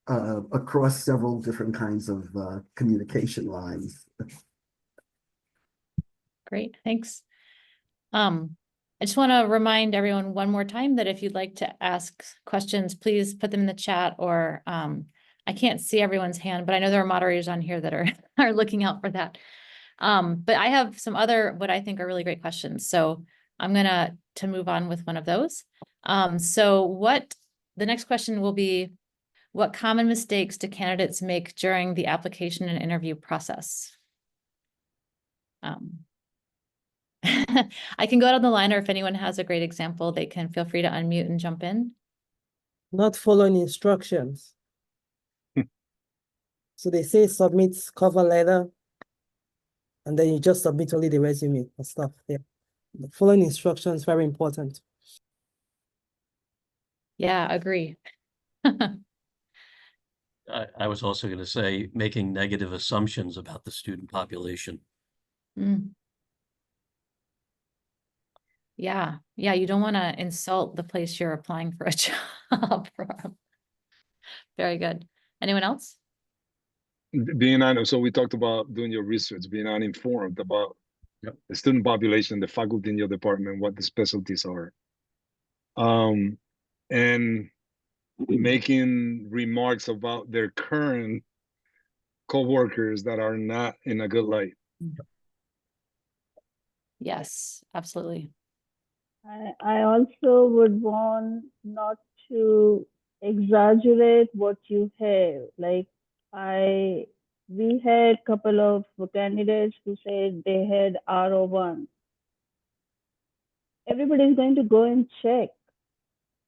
across several different kinds of communication lines. Great, thanks. I just want to remind everyone one more time that if you'd like to ask questions, please put them in the chat, or I can't see everyone's hand, but I know there are moderators on here that are looking out for that. But I have some other, what I think are really great questions. So I'm gonna move on with one of those. So the next question will be, what common mistakes do candidates make during the application and interview process? I can go down the line, or if anyone has a great example, they can feel free to unmute and jump in. Not following instructions. So they say submit cover letter, and then you just submit only the resume and stuff. Yeah. Following instructions, very important. Yeah, agree. I was also going to say making negative assumptions about the student population. Mm. Yeah, yeah, you don't want to insult the place you're applying for a job from. Very good. Anyone else? Being honest, so we talked about doing your research, being uninformed about Yep. the student population, the faculty in your department, what the specialties are. And making remarks about their current co-workers that are not in a good light. Yes, absolutely. I also would want not to exaggerate what you have. Like we had a couple of candidates who said they had RO1. Everybody's going to go and check.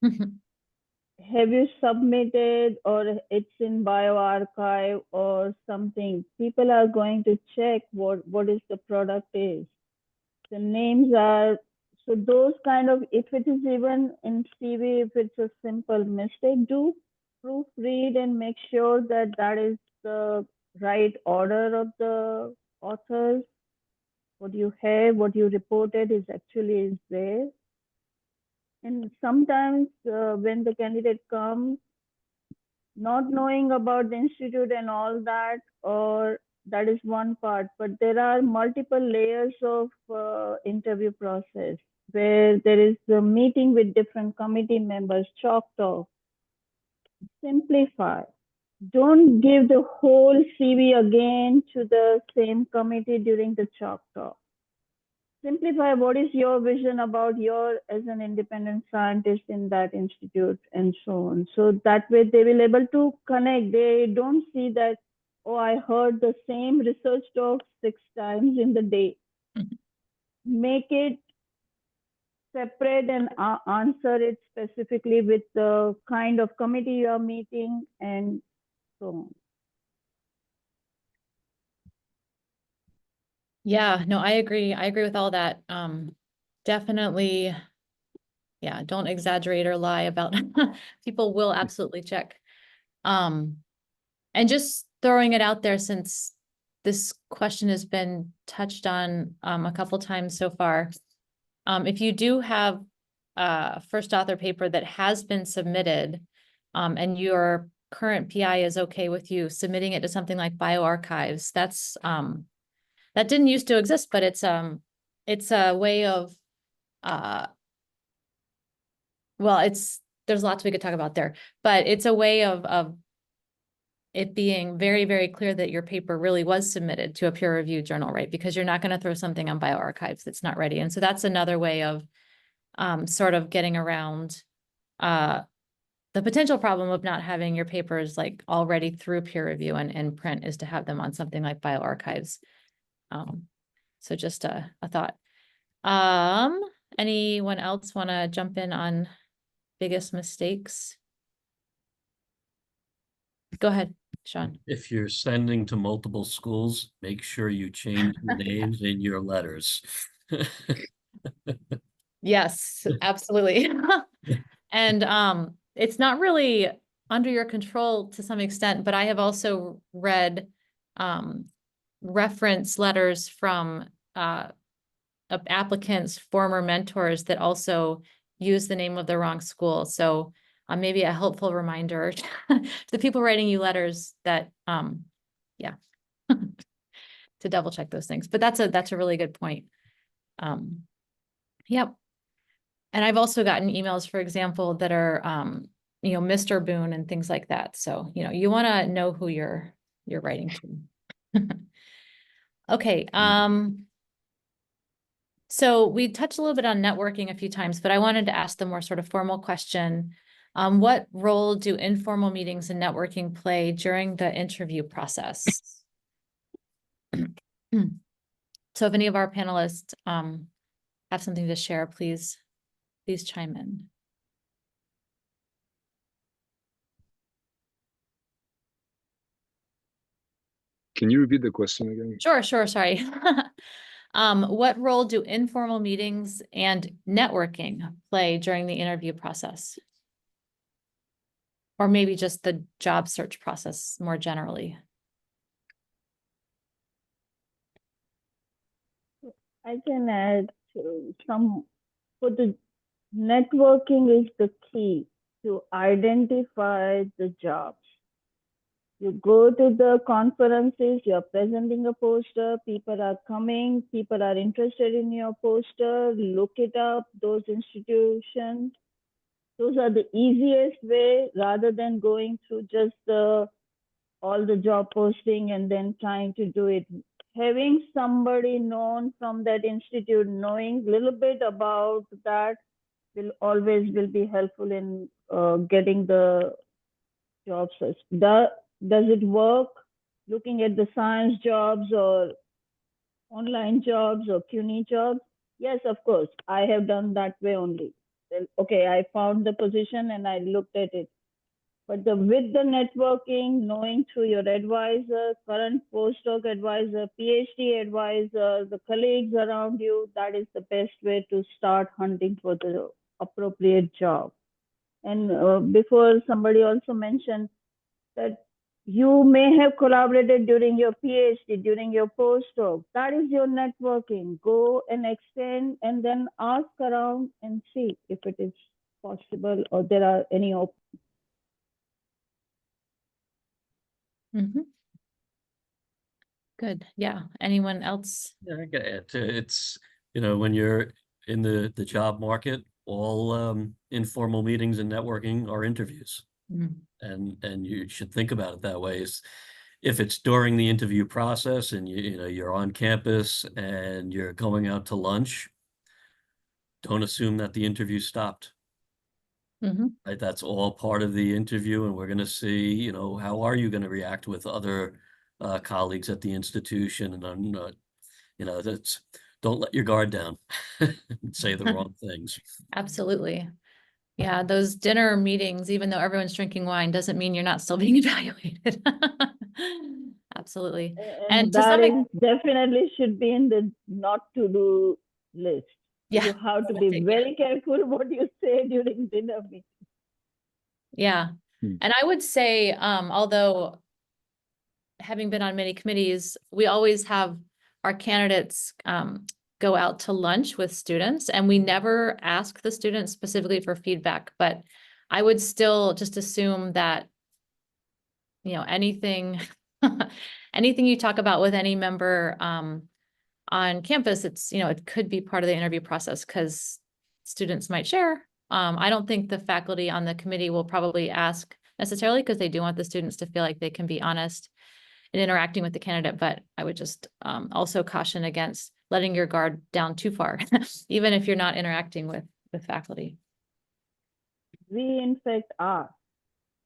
Have you submitted or it's in bioarchive or something? People are going to check what is the product is. The names are, so those kind of, if it is even in CV, if it's a simple mistake, do proofread and make sure that that is the right order of the authors. What you have, what you reported is actually is there. And sometimes when the candidate comes, not knowing about the institute and all that, or that is one part, but there are multiple layers of interview process where there is a meeting with different committee members, chalk talk. Simplify. Don't give the whole CV again to the same committee during the chalk talk. Simplify what is your vision about your as an independent scientist in that institute and so on. So that way they will able to connect. They don't see that, oh, I heard the same research talk 6 times in the day. Make it separate and answer it specifically with the kind of committee you are meeting and so on. Yeah, no, I agree. I agree with all that. Definitely, yeah, don't exaggerate or lie about people will absolutely check. And just throwing it out there, since this question has been touched on a couple times so far. If you do have a first author paper that has been submitted, and your current PI is okay with you submitting it to something like bioarchives, that's that didn't used to exist, but it's a way of well, there's lots we could talk about there, but it's a way of it being very, very clear that your paper really was submitted to a peer-reviewed journal, right? Because you're not going to throw something on bioarchives that's not ready. And so that's another way of sort of getting around the potential problem of not having your papers like already through peer review and print, is to have them on something like bioarchives. So just a thought. Anyone else want to jump in on biggest mistakes? Go ahead, Sean. If you're sending to multiple schools, make sure you change the names in your letters. Yes, absolutely. And it's not really under your control to some extent, but I have also read reference letters from applicants' former mentors that also use the name of the wrong school. So maybe a helpful reminder to the people writing you letters that yeah, to double check those things. But that's a really good point. Yep. And I've also gotten emails, for example, that are Mr. Boone and things like that. So, you want to know who you're writing to. Okay. So we touched a little bit on networking a few times, but I wanted to ask the more sort of formal question. What role do informal meetings and networking play during the interview process? So if any of our panelists have something to share, please chime in. Can you repeat the question again? Sure, sorry. What role do informal meetings and networking play during the interview process? Or maybe just the job search process more generally? I can add to some For the networking is the key to identify the jobs. You go to the conferences, you're presenting a poster, people are coming, people are interested in your poster, look it up, those institutions. Those are the easiest way rather than going through just all the job posting and then trying to do it. Having somebody known from that institute, knowing a little bit about that will be helpful in getting the jobs. Does it work? Looking at the science jobs or online jobs or CUNY jobs? Yes, of course. I have done that way only. Well, okay, I found the position and I looked at it. But with the networking, knowing through your advisor, current postdoc advisor, PhD advisor, the colleagues around you, that is the best way to start hunting for the appropriate job. And before, somebody also mentioned that you may have collaborated during your PhD, during your postdoc. That is your networking. Go and extend and then ask around and see if it is possible or there are any openings. Mhm. Good. Yeah. Anyone else? Yeah, I get it. It's, when you're in the job market, all informal meetings and networking are interviews. Mm. And you should think about it that way. If it's during the interview process and you're on campus and you're going out to lunch, don't assume that the interview stopped. Mhm. Right? That's all part of the interview, and we're going to see, how are you going to react with other colleagues at the institution, and I'm not, that's don't let your guard down and say the wrong things. Absolutely. Yeah, those dinner meetings, even though everyone's drinking wine, doesn't mean you're not still being evaluated. Absolutely. And to that some is definitely should be in the not to do list. yeah, You have to be very careful what you say during dinner meeting. yeah. Hmm. And I would say, although having been on many committees, we always have our candidates go out to lunch with students, and we never ask the students specifically for feedback, but I would still just assume that, anything, anything you talk about with any member on campus, it's, it could be part of the interview process because students might share. I don't think the faculty on the committee will probably ask necessarily because they do want the students to feel like they can be honest in interacting with the candidate, but I would just also caution against letting your guard down too far, even if you're not interacting with faculty. We in fact ask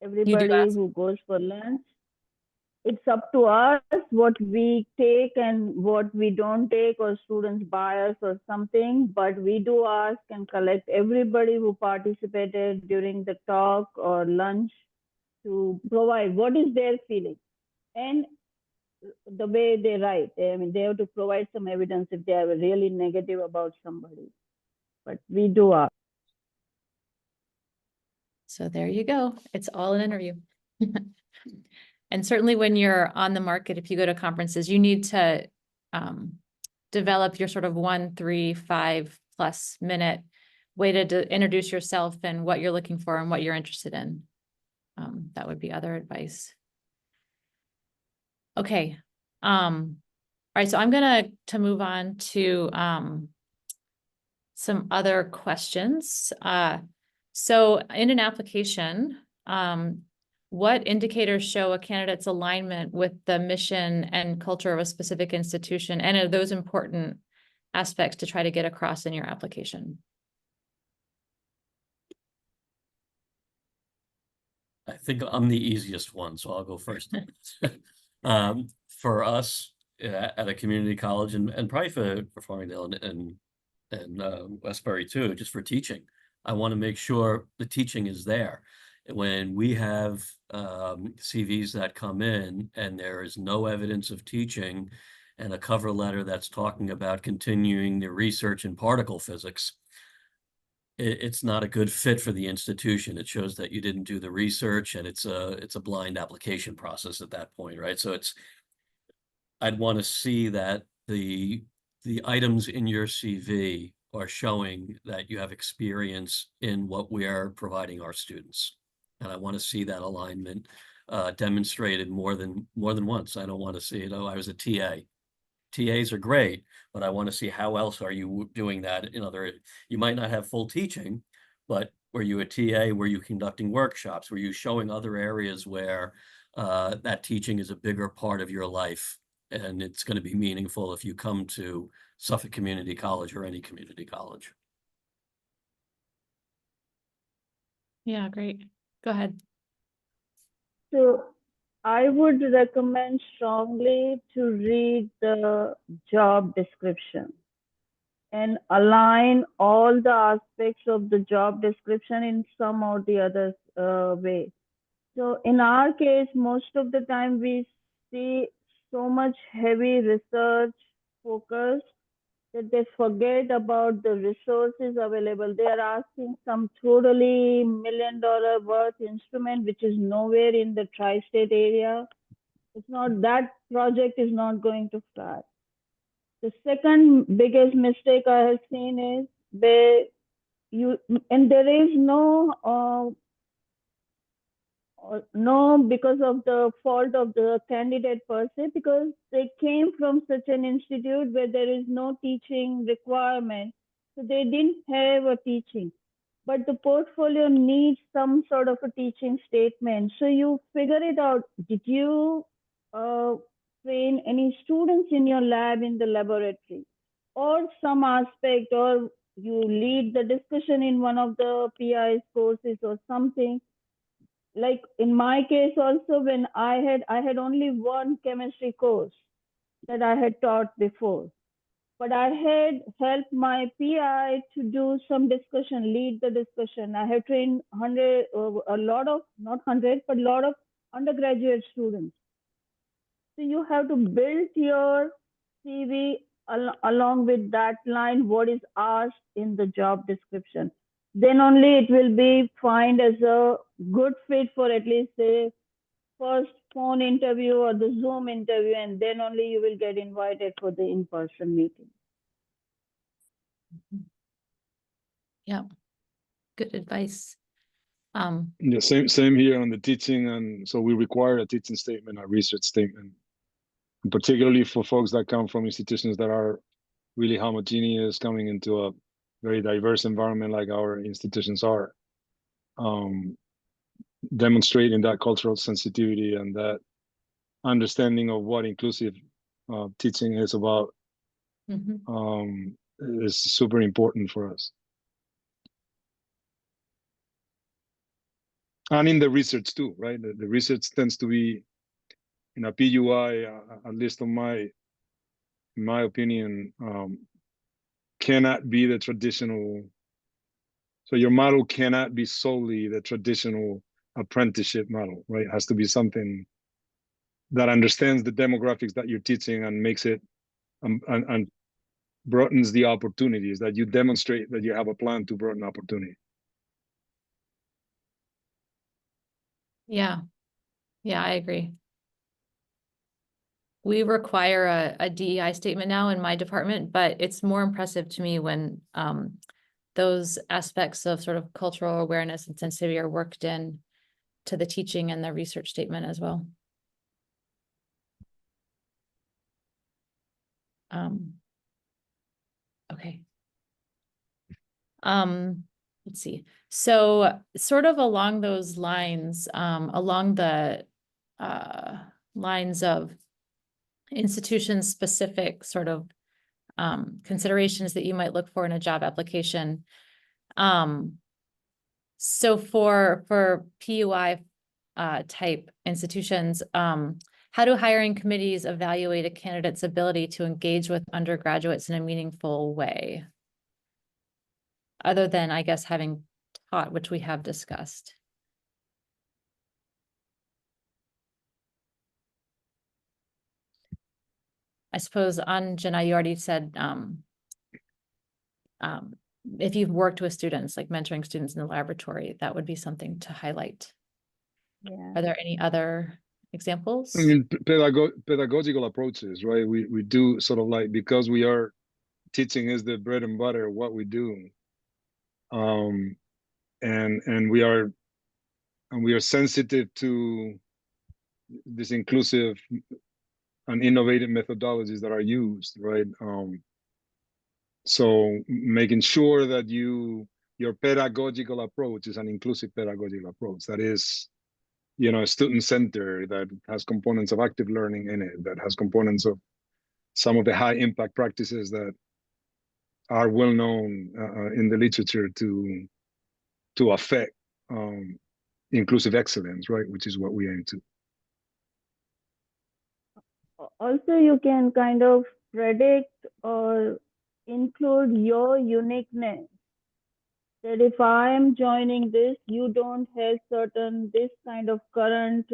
You do everybody ask. who goes for lunch. It's up to us what we take and what we don't take, or students bias or something, but we do ask and collect everybody who participated during the talk or lunch to provide what is their feeling. And the way they write, I mean, they have to provide some evidence if they are really negative about somebody. But we do ask. So there you go. It's all an interview. And certainly when you're on the market, if you go to conferences, you need to develop your sort of 1, 3, 5+ minute way to introduce yourself and what you're looking for and what you're interested in. That would be other advice. Okay. All right. So I'm gonna move on to some other questions. So in an application, what indicators show a candidate's alignment with the mission and culture of a specific institution? And are those important aspects to try to get across in your application? I think I'm the easiest one, so I'll go first. For us at a community college and probably for Farmingdale and Westbury too, just for teaching, I want to make sure the teaching is there. When we have CVs that come in and there is no evidence of teaching and a cover letter that's talking about continuing the research in particle physics, it's not a good fit for the institution. It shows that you didn't do the research, and it's a blind application process at that point, right? So I'd want to see that the items in your CV are showing that you have experience in what we are providing our students. And I want to see that alignment demonstrated more than once. I don't want to see it, oh, I was a TA. TAs are great, but I want to see how else are you doing that in other, you might not have full teaching, but were you a TA? Were you conducting workshops? Were you showing other areas where that teaching is a bigger part of your life? And it's going to be meaningful if you come to Suffolk Community College or any community college. Yeah, great. Go ahead. So I would recommend strongly to read the job description and align all the aspects of the job description in some or the other way. So in our case, most of the time we see so much heavy research focus that they forget about the resources available. They are asking some totally $1 million worth instrument, which is nowhere in the tri-state area. It's not, that project is not going to fly. The second biggest mistake I have seen is where and there is no, because of the fault of the candidate per se, because they came from such an institute where there is no teaching requirement. So they didn't have a teaching, but the portfolio needs some sort of a teaching statement. So you figure it out. Did you train any students in your lab, in the laboratory, or some aspect, or you lead the discussion in one of the PI's courses or something? Like in my case also, when I had only one chemistry course that I had taught before, but I had helped my PI to do some discussion, lead the discussion. I have trained a lot of, not 100, but a lot of undergraduate students. So you have to build your CV along with that line, what is asked in the job description. Then only it will be find as a good fit for at least the first phone interview or the Zoom interview, and then only you will get invited for the in-person meeting. Yeah, good advice. Yeah, same here on the teaching, and so we require a teaching statement, a research statement, and particularly for folks that come from institutions that are really homogeneous, coming into a very diverse environment like our institutions are. Demonstrating that cultural sensitivity and that understanding of what inclusive teaching is about is super important for us. And in the research too, right? The research tends to be in a PUI, at least in my opinion, cannot be the traditional. So your model cannot be solely the traditional apprenticeship model, right? It has to be something that understands the demographics that you're teaching and makes it and broadens the opportunities, that you demonstrate that you have a plan to broaden opportunity. Yeah, I agree. We require a DEI statement now in my department, but it's more impressive to me when those aspects of sort of cultural awareness and sensitivity are worked in to the teaching and the research statement as well. Okay. Let's see. So sort of along those lines, along the lines of institution-specific sort of considerations that you might look for in a job application. So for PUI type institutions, how do hiring committees evaluate a candidate's ability to engage with undergraduates in a meaningful way? Other than, I guess, having taught, which we have discussed. I suppose Anjana, you already said if you've worked with students, like mentoring students in the laboratory, that would be something to highlight. Yeah. Are there any other examples? I mean, pedagogical approaches, right? We do sort of like, because we are teaching is the bread and butter of what we do. And we are sensitive to this inclusive and innovative methodologies that are used, right? So making sure that your pedagogical approach is an inclusive pedagogical approach that is, student-centered, that has components of active learning in it, that has components of some of the high impact practices that are well known in the literature to affect inclusive excellence, right? Which is what we aim to. Also, you can kind of predict or include your uniqueness. That if I am joining this, you don't have this kind of current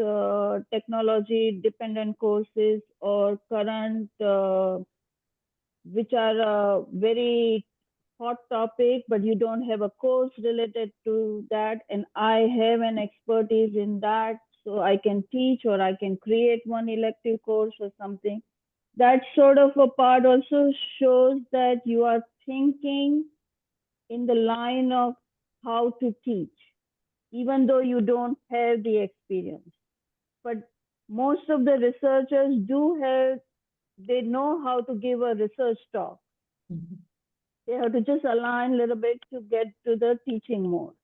technology dependent courses or current which are very hot topic, but you don't have a course related to that, and I have an expertise in that, so I can teach or I can create one elective course or something. That sort of a part also shows that you are thinking in the line of how to teach, even though you don't have the experience. But most of the researchers they know how to give a research talk. Mhm. They have to just align a little bit to get to the teaching mode.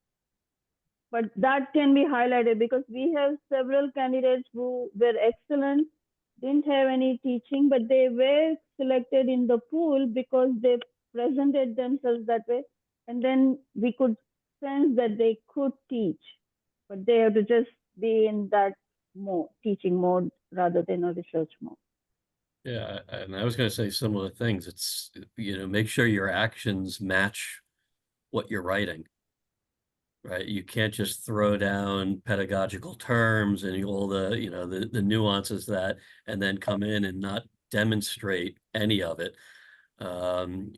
But that can be highlighted because we have several candidates who were excellent, didn't have any teaching, but they were selected in the pool because they presented themselves that way. And then we could sense that they could teach, but they have to just be in that mode, teaching mode rather than a research mode. Yeah, and I was going to say similar things. It's, make sure your actions match what you're writing, right? You can't just throw down pedagogical terms and all the, the nuances that, and then come in and not demonstrate any of it.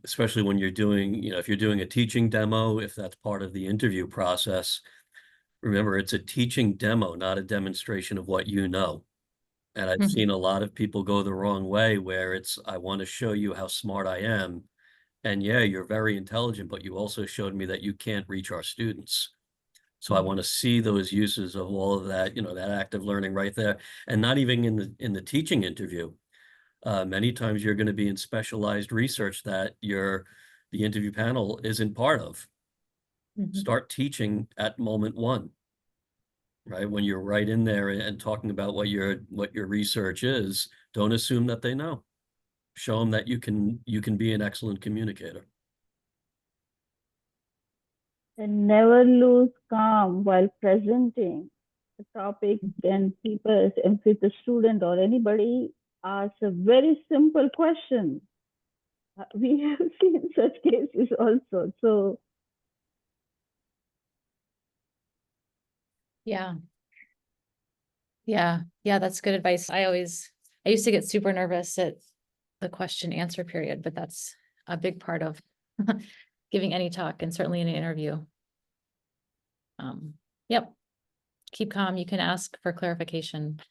Especially when you're doing, if you're doing a teaching demo, if that's part of the interview process, remember it's a teaching demo, not a demonstration of what you know. And I've seen a lot of people go the wrong way where it's, I want to show you how smart I am. And yeah, you're very intelligent, but you also showed me that you can't reach our students. So I want to see those uses of all of that, that active learning right there. And not even in the teaching interview. Many times you're going to be in specialized research that the interview panel isn't part of. Start teaching at moment one. Right, when you're right in there and talking about what your research is, don't assume that they know. Show them that you can be an excellent communicator. And never lose calm while presenting the topic. And people, if the student or anybody asks a very simple question, we have seen such cases also. So Yeah. Yeah, that's good advice. I used to get super nervous at the question answer period, but that's a big part of giving any talk and certainly in an interview. Yep. Keep calm. You can ask for clarification.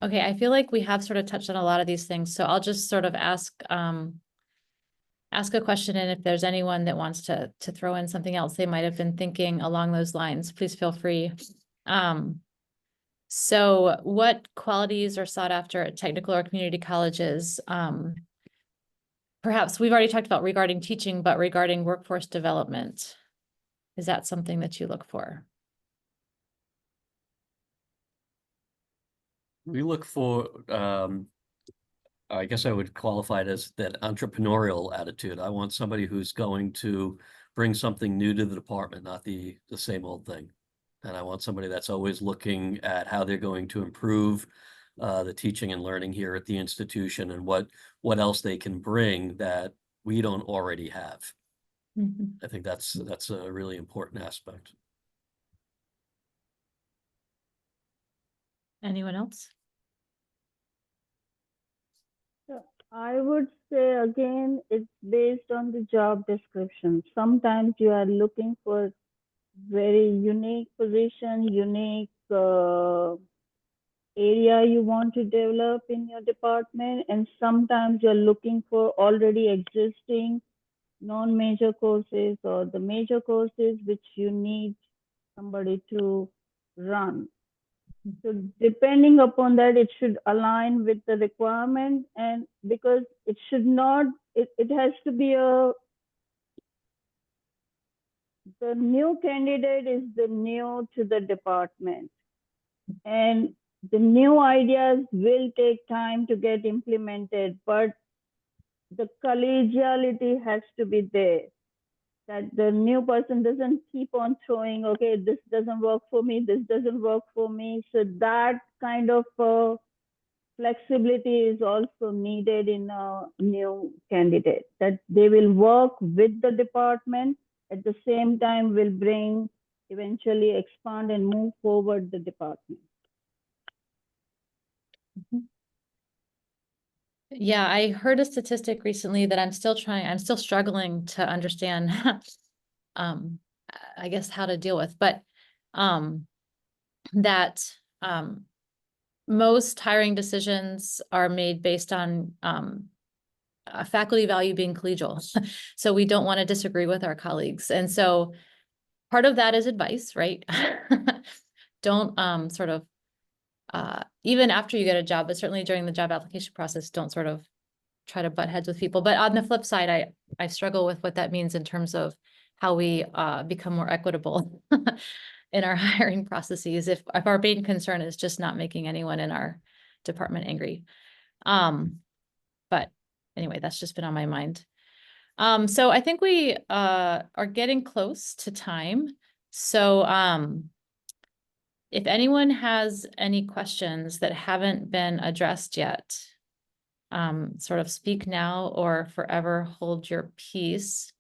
Okay, I feel like we have sort of touched on a lot of these things, so I'll just sort of ask a question, and if there's anyone that wants to throw in something else they might have been thinking along those lines, please feel free. So what qualities are sought after at technical or community colleges? Perhaps we've already talked about regarding teaching, but regarding workforce development, is that something that you look for? We look for, I guess I would qualify it as that entrepreneurial attitude. I want somebody who's going to bring something new to the department, not the same old thing. And I want somebody that's always looking at how they're going to improve the teaching and learning here at the institution and what else they can bring that we don't already have. I think that's a really important aspect. Anyone else? I would say again, it's based on the job description. Sometimes you are looking for very unique position, unique area you want to develop in your department, and sometimes you're looking for already existing non-major courses or the major courses which you need somebody to run. So depending upon that, it should align with the requirement, and because it should not, it has to be the new candidate is the new to the department, and the new ideas will take time to get implemented, but the collegiality has to be there, that the new person doesn't keep on throwing, okay, this doesn't work for me, this doesn't work for me. So that kind of flexibility is also needed in a new candidate, that they will work with the department, at the same time will bring, eventually expand and move forward the department. Yeah, I heard a statistic recently that I'm still struggling to understand, I guess how to deal with, but, that, most hiring decisions are made based on, a faculty value being collegial. So we don't want to disagree with our colleagues. And so part of that is advice, right? Don't, sort of, even after you get a job, but certainly during the job application process, don't sort of try to butt heads with people. But on the flip side, I struggle with what that means in terms of how we become more equitable in our hiring processes if our main concern is just not making anyone in our department angry. But anyway, that's just been on my mind. So I think we are getting close to time. So if anyone has any questions that haven't been addressed yet, sort of speak now or forever hold your peace.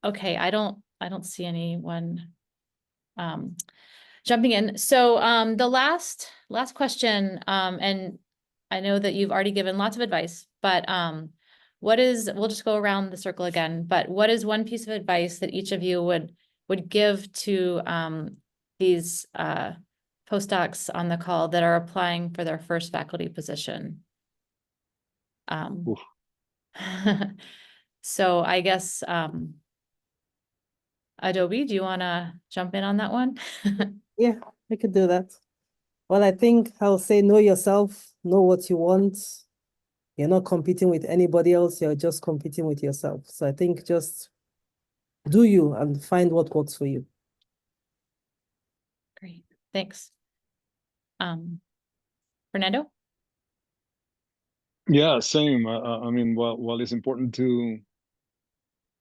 Okay, I don't see anyone jumping in. So the last question, and I know that you've already given lots of advice, but we'll just go around the circle again, but what is one piece of advice that each of you would give to these postdocs on the call that are applying for their first faculty position? So I guess Adobe, do you want to jump in on that one? Yeah, I could do that. Well, I think I'll say know yourself, know what you want. You're not competing with anybody else, you're just competing with yourself. So I think just do you and find what works for you. Great, thanks. Fernando? Yeah, same. I mean, while it's important to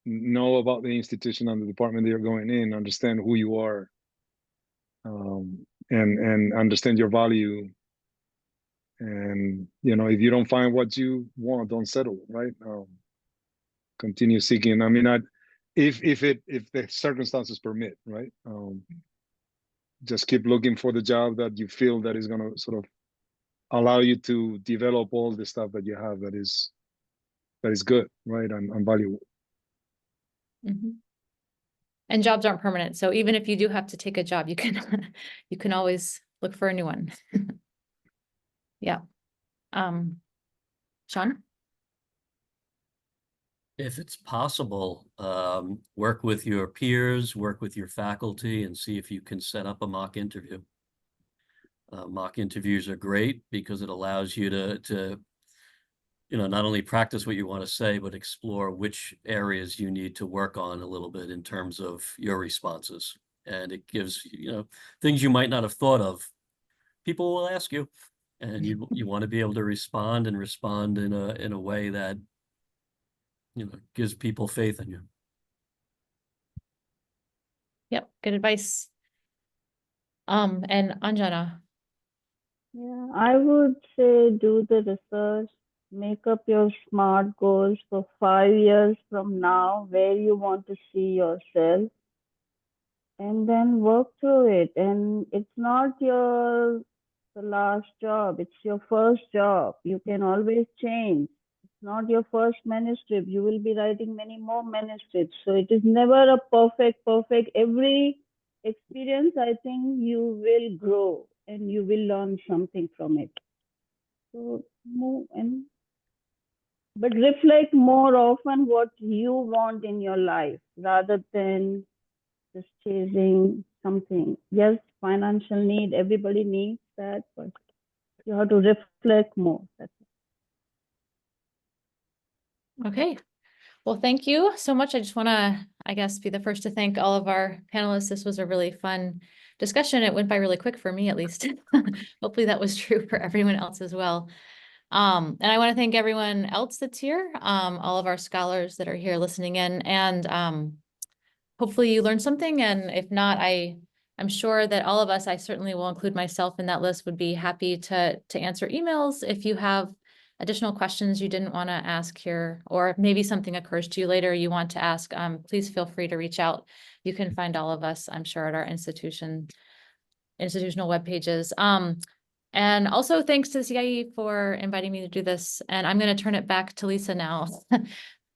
know about the institution and the department that you're going in, understand who you are, and understand your value. And if you don't find what you want, don't settle, right? Continue seeking. I mean, if the circumstances permit, right? Just keep looking for the job that you feel that is going to sort of allow you to develop all the stuff that you have that is good, right, and valuable. Mm-hmm. And jobs aren't permanent. So even if you do have to take a job, you can always look for a new one. Yeah. Sean? If it's possible, work with your peers, work with your faculty, and see if you can set up a mock interview. Mock interviews are great because it allows you to not only practice what you want to say, but explore which areas you need to work on a little bit in terms of your responses. And it gives, things you might not have thought of. People will ask you, and you want to be able to respond in a way that, gives people faith in you. Yep, good advice. And Anjana? Yeah, I would say do the research, make up your SMART goals for 5 years from now, where you want to see yourself, and then work through it. And it's not the last job, it's your first job. You can always change. not your first manuscript. You will be writing many more manuscripts. So it is never a perfect. Every experience, I think you will grow and you will learn something from it. So move and but reflect more often what you want in your life rather than just chasing something. Yes, financial need, everybody needs that, but you have to reflect more. That's it. Okay. Well, thank you so much. I just want to, I guess, be the first to thank all of our panelists. This was a really fun discussion. It went by really quick for me, at least. Hopefully that was true for everyone else as well. And I want to thank everyone else that's here, all of our scholars that are here listening in, and hopefully you learned something. And if not, I'm sure that all of us, I certainly will include myself in that list, would be happy to answer emails if you have additional questions you didn't want to ask here, or if maybe something occurs to you later you want to ask, please feel free to reach out. You can find all of us, I'm sure, at our institutional web pages. And also thanks to the CIE for inviting me to do this. And I'm going to turn it back to Lisa now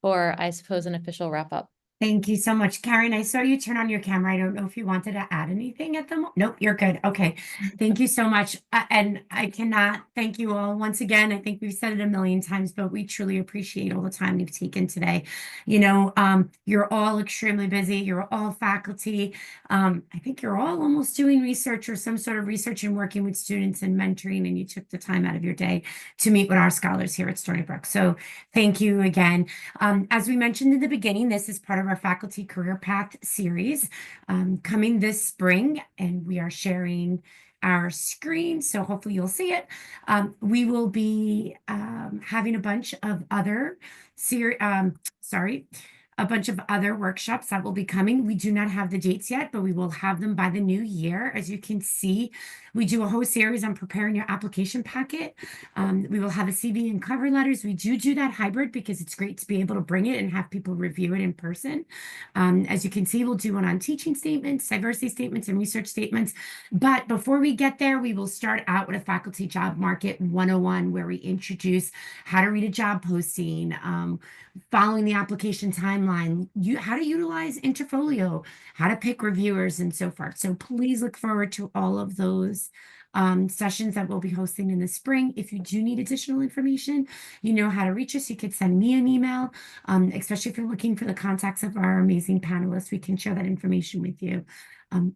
for, I suppose, an official wrap up. Thank you so much. Karen, I saw you turn on your camera. I don't know if you wanted to add anything at the moment. Nope, you're good. Okay. Thank you so much. And I cannot thank you all once again. I think we've said it a million times, but we truly appreciate all the time you've taken today. You know, you're all extremely busy. You're all faculty. I think you're all almost doing research or some sort of research and working with students and mentoring, and you took the time out of your day to meet with our scholars here at Stony Brook. So thank you again. As we mentioned in the beginning, this is part of our Faculty Career Path series coming this spring, and we are sharing our screen, so hopefully you'll see it. We will be having a bunch of other a bunch of other workshops that will be coming. We do not have the dates yet, but we will have them by the new year. As you can see, we do a whole series on preparing your application packet. We will have a CV and cover letters. We do that hybrid because it's great to be able to bring it and have people review it in person. As you can see, we'll do one on teaching statements, diversity statements, and research statements. But before we get there, we will start out with a faculty job market 101, where we introduce how to read a job posting, following the application timeline, how to utilize Interfolio, how to pick reviewers, and so forth. So please look forward to all of those sessions that we'll be hosting in the spring. If you do need additional information, you know how to reach us. You could send me an email, especially if you're looking for the contacts of our amazing panelists. We can share that information with you.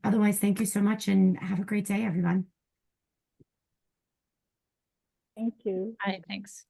Otherwise, thank you so much and have a great day, everyone. Thank you. Hi, thanks.